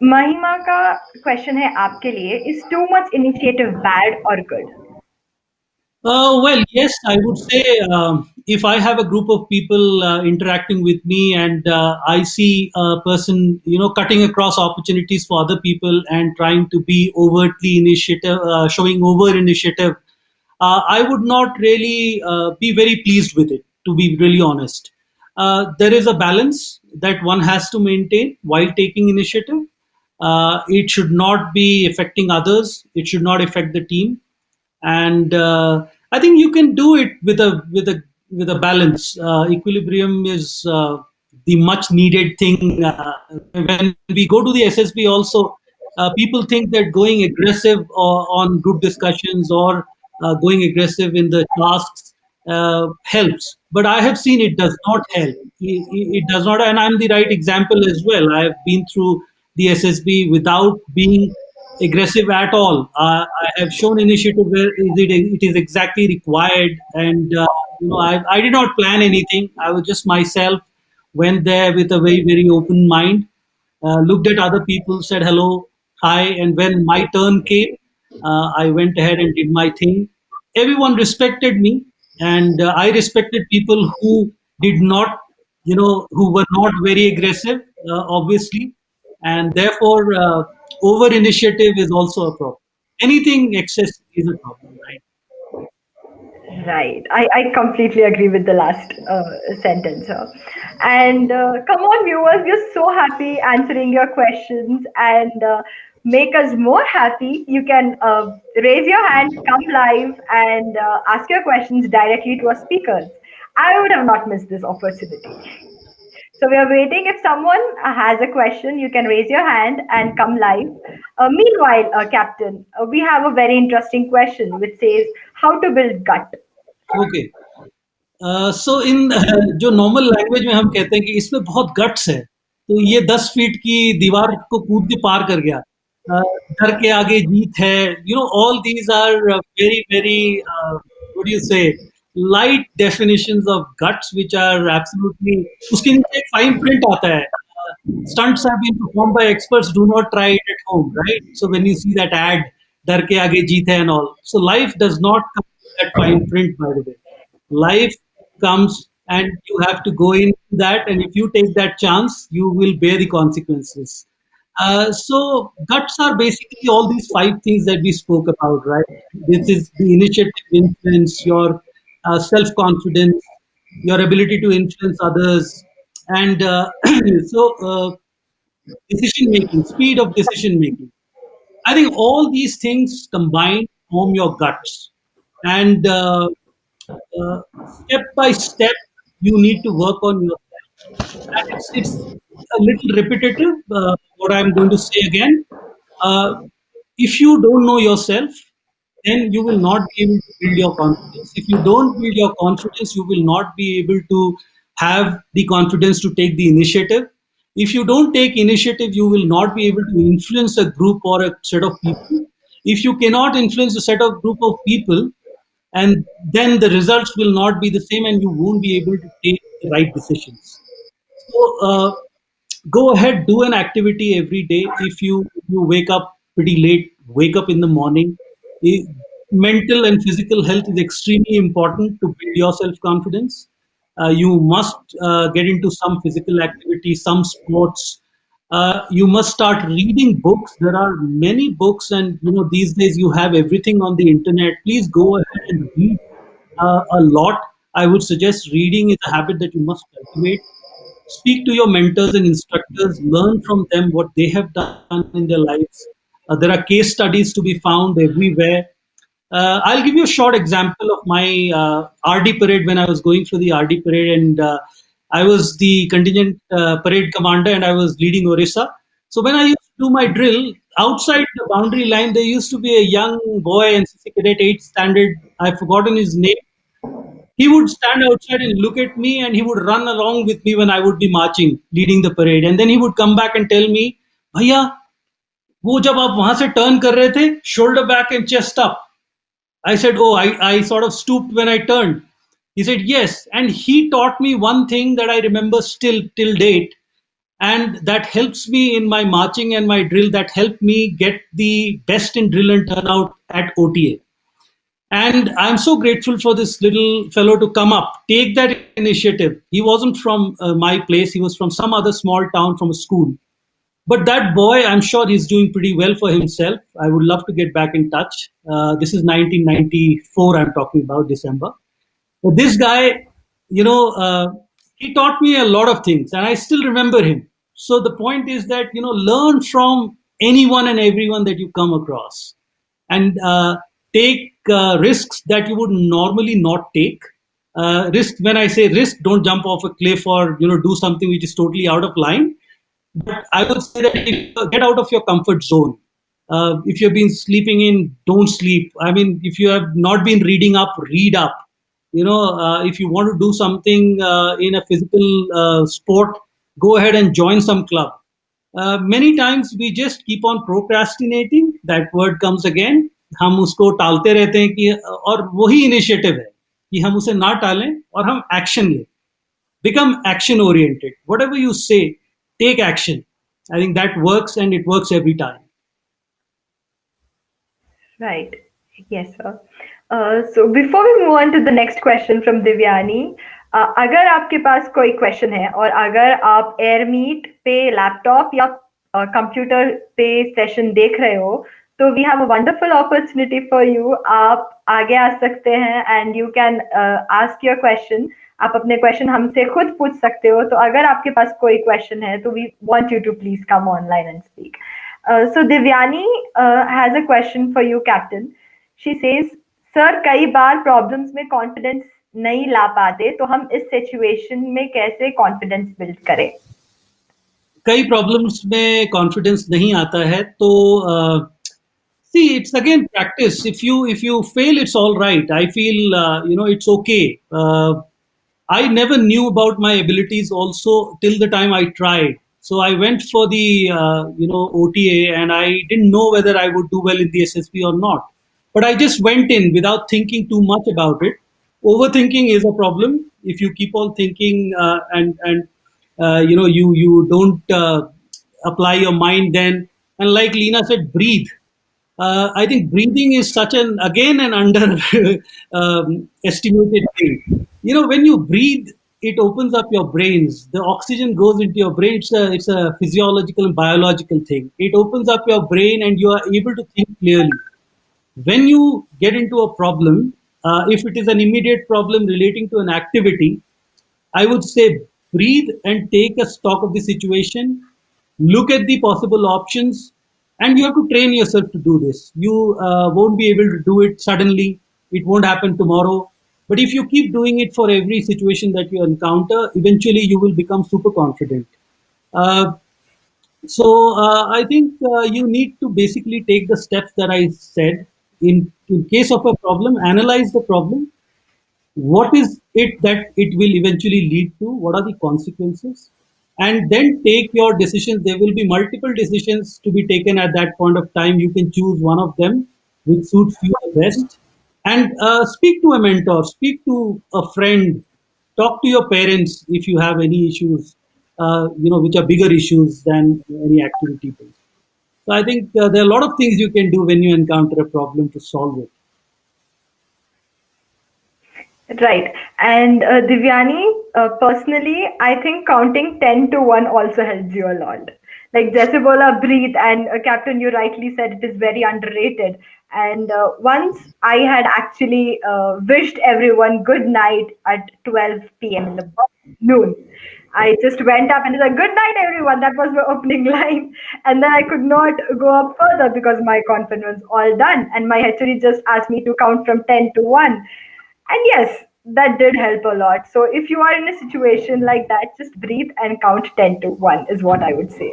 महिमा का question है आपके लिए, is too much initiative bad or good? Well, yes, I would say if I have a group of people interacting with me and I see a person, cutting across opportunities for other people and trying to be overtly initiative, showing over initiative, I would not really be very pleased with it, to be really honest. There is a balance that one has to maintain while taking initiative. It should not be affecting others. It should not affect the team and I think you can do it with a balance. Equilibrium is the much needed thing. When we go to the SSB, also people think that going aggressive on group discussions or going aggressive in the tasks helps, but I have seen it does not help. It does not, and I'm the right example as well. I have been through the SSB without being aggressive at all. I have shown initiative where it is exactly required, and I did not plan anything. I was just myself. Went there with a very open mind. Looked at other people, said hello, hi, and when my turn came, I went ahead and did my thing. Everyone respected me, and I respected people who did not, who were not very aggressive, obviously, and therefore over initiative is also a problem. Anything excess is a problem, right? Right. I completely agree with the last sentence. And come on, viewers, we're so happy answering your questions and make us more happy. You can raise your hand, come live, and ask your questions directly to our speakers. I would have not missed this opportunity. So we are waiting. If someone has a question, you can raise your hand and come live. Meanwhile, Captain, we have a very interesting question which says how to build gut. Okay. So in जो normal language में हम कहते हैं कि इसमें बहुत guts है तो ये 10 फीट की दीवार को कूद के पार कर गया डर के आगे जीत है all these are very what do you say light definitions of guts which are absolutely उसके नीचे एक fine print आता है stunts have been performed by experts do not try it at home right so when you see that ad डर के आगे जीत है and all so life does not come that fine print, by the way. Life comes and you have to go into that, and if you take that chance, you will bear the consequences. So guts are basically all these five things that we spoke about, right? This is the initiative, influence, your self-confidence, your ability to influence others, and decision making, speed of decision making. I think all these things combined form your guts, and step by step, you need to work on yourself. And it's a little repetitive, what I'm going to say again. Uh, if you don't know yourself, then you will not be able to build your confidence. If you don't build your confidence, you will not be able to have the confidence to take the initiative. If you don't take initiative, you will not be able to influence a group or a set of people. If you cannot influence a set of group of people, and then the results will not be the same, and you won't be able to take the right decisions. So go ahead, do an activity every day. If you wake up pretty late, wake up in the morning. Eh, Mental and physical health is extremely important to build your self confidence. You must get into some physical activity, some sports. You must start reading books. There are many books, and these days you have everything on the internet. Please go ahead and read a lot. I would suggest reading is a habit that you must cultivate. Speak to your mentors and instructors, learn from them what they have done in their lives. There are case studies to be found everywhere. I'll give you a short example of my RD parade when I was going through the RD parade, and I was the contingent parade commander, and I was leading Orissa. So when I used to do my drill, outside the boundary line, there used to be a young boy, NCC cadet 8th standard. I've forgotten his name. He would stand outside and look at me, and he would run along with me when I would be marching, leading the parade. And then he would come back and tell me, भैया वो जब आप वहां से turn कर रहे थे, shoulder back and chest up. I said, oh, I sort of stooped when I turned. He said, yes. And he taught me one thing that I remember still till date. And that helps me in my marching and my drill. That helped me get the best in drill and turnout at OTA. And I'm so grateful for this little fellow to come up, take that initiative. He wasn't from my place, he was from some other small town from a school. But that boy, I'm sure he's doing pretty well for himself. I would love to get back in touch. This is 1994, I'm talking about, December. But this guy, he taught me a lot of things, and I still remember him. So the point is that, learn from anyone and everyone that you come across, and take risks that you would normally not take. Risk, when I say risk, don't jump off a cliff or do something which is totally out of line. But I would say that get out of your comfort zone. If you've been sleeping in, don't sleep. I mean, if you have not been reading up, read up. If you want to do something in a physical sport, go ahead and join some club. Many times we just keep on procrastinating. That word comes again. हम उसको टालते रहते हैं कि और वही initiative है कि हम उसे ना टालें और हम एक्शन लें. Become action oriented. Whatever you say, take action. I think that works, and it works every time. Right. Yes, sir. So before we move on to the next question from Divyani, अगर आपके पास कोई question है और अगर आप एयरमीट पे laptop या computer पे सेशन देख रहे हो, तो we have a wonderful opportunity for you. आप आगे आ सकते हैं and you can ask your question. आप अपने क्वेश्चन हमसे खुद पूछ सकते हो. तो अगर आपके पास कोई क्वेश्चन है तो we want you to please come online and speak. So Divyani has a question for you, Captain. She says, sir कई बार प्रॉब्लम्स में कॉन्फिडेंस नहीं ला पाते, तो हम इस सिचुएशन में कैसे कॉन्फिडेंस बिल्ड करें? कई प्रॉब्लम्स में कॉन्फिडेंस नहीं आता है, तो see, it's again practice. If you fail, it's all right. I feel it's okay. I never knew about my abilities also till the time I tried. So I went for the OTA, and I didn't know whether I would do well in the SSB or not. But I just went in without thinking too much about it. Overthinking is a problem. If you keep on thinking and you don't apply your mind, then, and like Lena said, breathe. I think breathing is such an under estimated thing. When you breathe, it opens up your brains. The oxygen goes into your brain. It's a physiological and biological thing. It opens up your brain and you are able to think clearly. When you get into a problem, if it is an immediate problem relating to an activity, I would say breathe and take a stock of the situation, look at the possible options, and you have to train yourself to do this. You won't be able to do it suddenly, it won't happen tomorrow. But if you keep doing it for every situation that you encounter, eventually you will become super confident. Uh, so I think you need to basically take the steps that I said. In case of a problem, analyze the problem. What is it that it will eventually lead to? What are the consequences? And then take your decisions. There will be multiple decisions to be taken at that point of time. You can choose one of them which suits you the best. And speak to a mentor, speak to a friend, talk to your parents if you have any issues, which are bigger issues than any activity based. So I think there are a lot of things you can do when you encounter a problem to solve it. Right. And Divyani, personally, I think counting 10 to 1 also helps you a lot. Like Jessibola, breathe, and Captain, you rightly said it is very underrated. And once I had actually wished everyone good night at 12 p.m. in the noon. I just went up and said, "Good night, everyone." That was the opening line. And then I could not go up further because my conference was all done. And my HOD just asked me to count from 10 to 1. And yes, that did help a lot. So if you are in a situation like that, just breathe and count 10 to 1 is what I would say.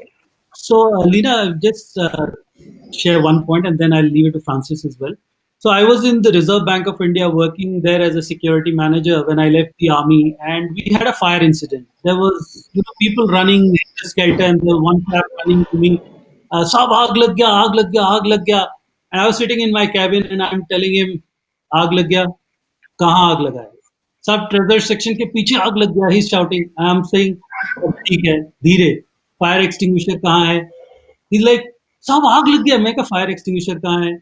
So, Lena, I'll just share one point and then I'll leave it to Francis as well. So, I was in the Reserve Bank of India working there as a security manager when I left the army, and we had a fire incident. There was people running skelter, and there was one chap running to me, "Sab aag lag gaya, aag lag gaya, aag lag gaya." And I was sitting in my cabin and I'm telling him, "Aag lag gaya, कहाँ आग लगा है?" सब treasure section के पीछे आग लग गया, ही शाउटिंग, आई एम सेइंग ठीक है, धीरे, फायर एक्सटिंग्विशर कहाँ है? ही लाइक, सब आग लग गया। मैं कहा फायर एक्सटिंग्विशर कहाँ है?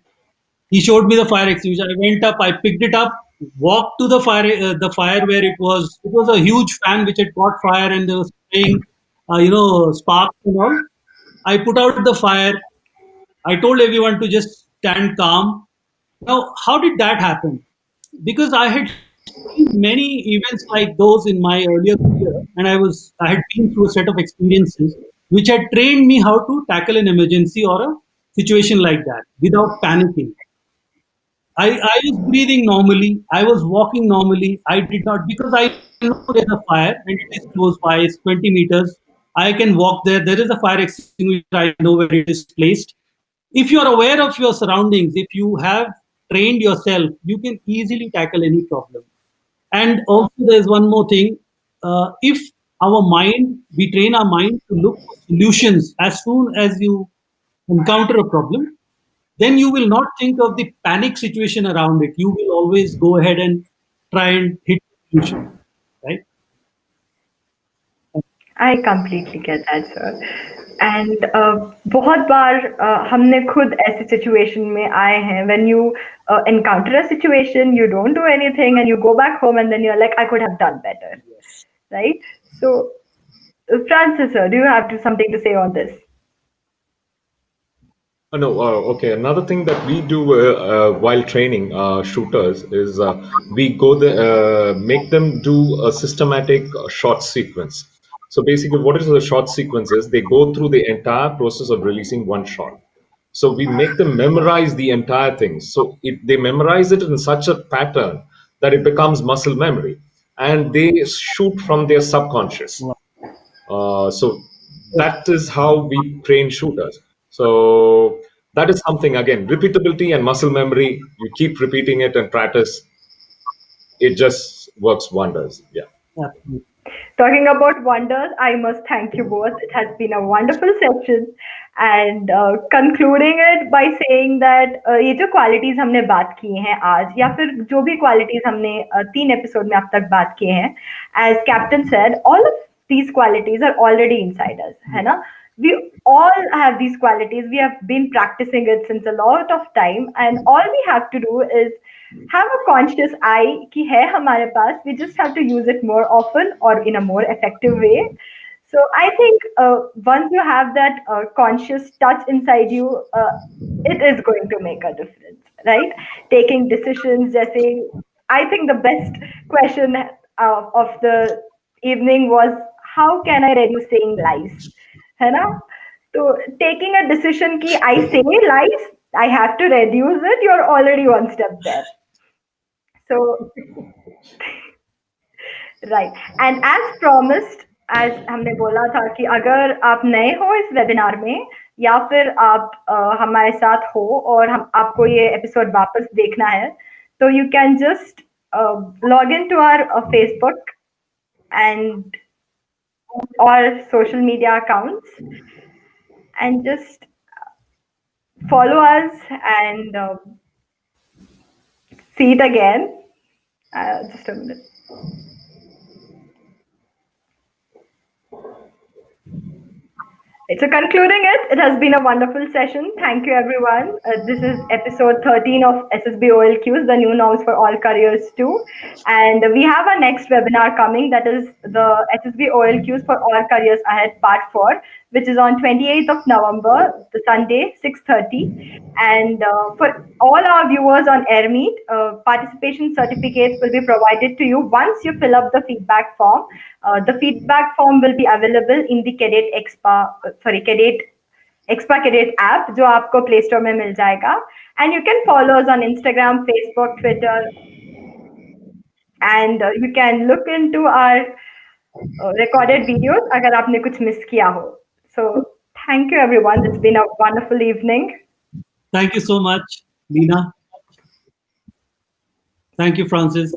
He showed me the fire extinguisher. I went up, I picked it up, walked to the fire where it was. It was a huge fan which had caught fire and they were spraying, sparks and all. I put out the fire. I told everyone to just stand calm. Now, how did that happen? Because I had seen many events like those in my earlier career, and I had been through a set of experiences which had trained me how to tackle an emergency or a situation like that without panicking. I was breathing normally. I was walking normally. I did not, because I know there's a fire and it is close by, it's 20 meters. I can walk there. There is a fire extinguisher. I know where it is placed. If you are aware of your surroundings, if you have trained yourself, you can easily tackle any problem. And also, there's one more thing. If we train our mind to look for solutions as soon as you encounter a problem, then you will not think of the panic situation around it. You will always go ahead and try and hit the solution, right? I completely get that, sir. And बहुत बार हमने खुद ऐसी situation में आए हैं when you encounter a situation, you don't do anything and you go back home and then you're like, I could have done better, right? So, Francis, sir, do you have something to say on this? No, okay. Another thing that we do while training shooters is make them do a systematic shot sequence. So basically, what is the shot sequence is they go through the entire process of releasing one shot. So we make them memorize the entire thing. So they memorize it in such a pattern that it becomes muscle memory, and they shoot from their subconscious. So that is how we train shooters. So that is something, again, repeatability and muscle memory. You keep repeating it and practice, it just works wonders. Yeah. Absolutely. Talking about wonders, I must thank you both. It has been a wonderful session. And concluding it by saying that ये जो qualities हमने बात की हैं आज, या फिर जो भी qualities हमने 3 episode में अब तक बात किए हैं, as Captain said, all of these qualities are already inside us, है ना? We all have these qualities. We have been practicing it since a lot of time, and all we have to do is have a conscious eye ki hai hamare paas. We just have to use it more often or in a more effective way. So I think once you have that conscious touch inside you, it is going to make a difference, right? Taking decisions, जैसे I think the best question of the evening was, how can I reduce saying lies? है ना? So taking a decision कि I say lies, I have to reduce it. You're already one step there. So right and as promised, as हमने बोला था कि अगर आप नए हो इस वेबिनार में या फिर आप हमारे साथ हो और हम आपको ये एपिसोड वापस देखना है, तो you can just log in to our Facebook and और social media accounts and just follow us and see it again. Just a minute. So concluding it has been a wonderful session. Thank you, everyone. This is episode 13 of SSB OLQs, the new norms for all careers too. And we have our next webinar coming, that is the SSB OLQs for all careers ahead part 4, which is on 28th of November, the Sunday, 6:30. And for all our viewers on AirMeet, participation certificates will be provided to you once you fill up the feedback form. The feedback form will be available in the Cadet Expa Cadet app, जो आपको Play Store में मिल जाएगा. And you can follow us on Instagram, Facebook, Twitter, and you can look into our recorded videos अगर आपने कुछ miss किया हो. So thank you, everyone. It's been a wonderful evening. Thank you so much, Leena. Thank you, Francis.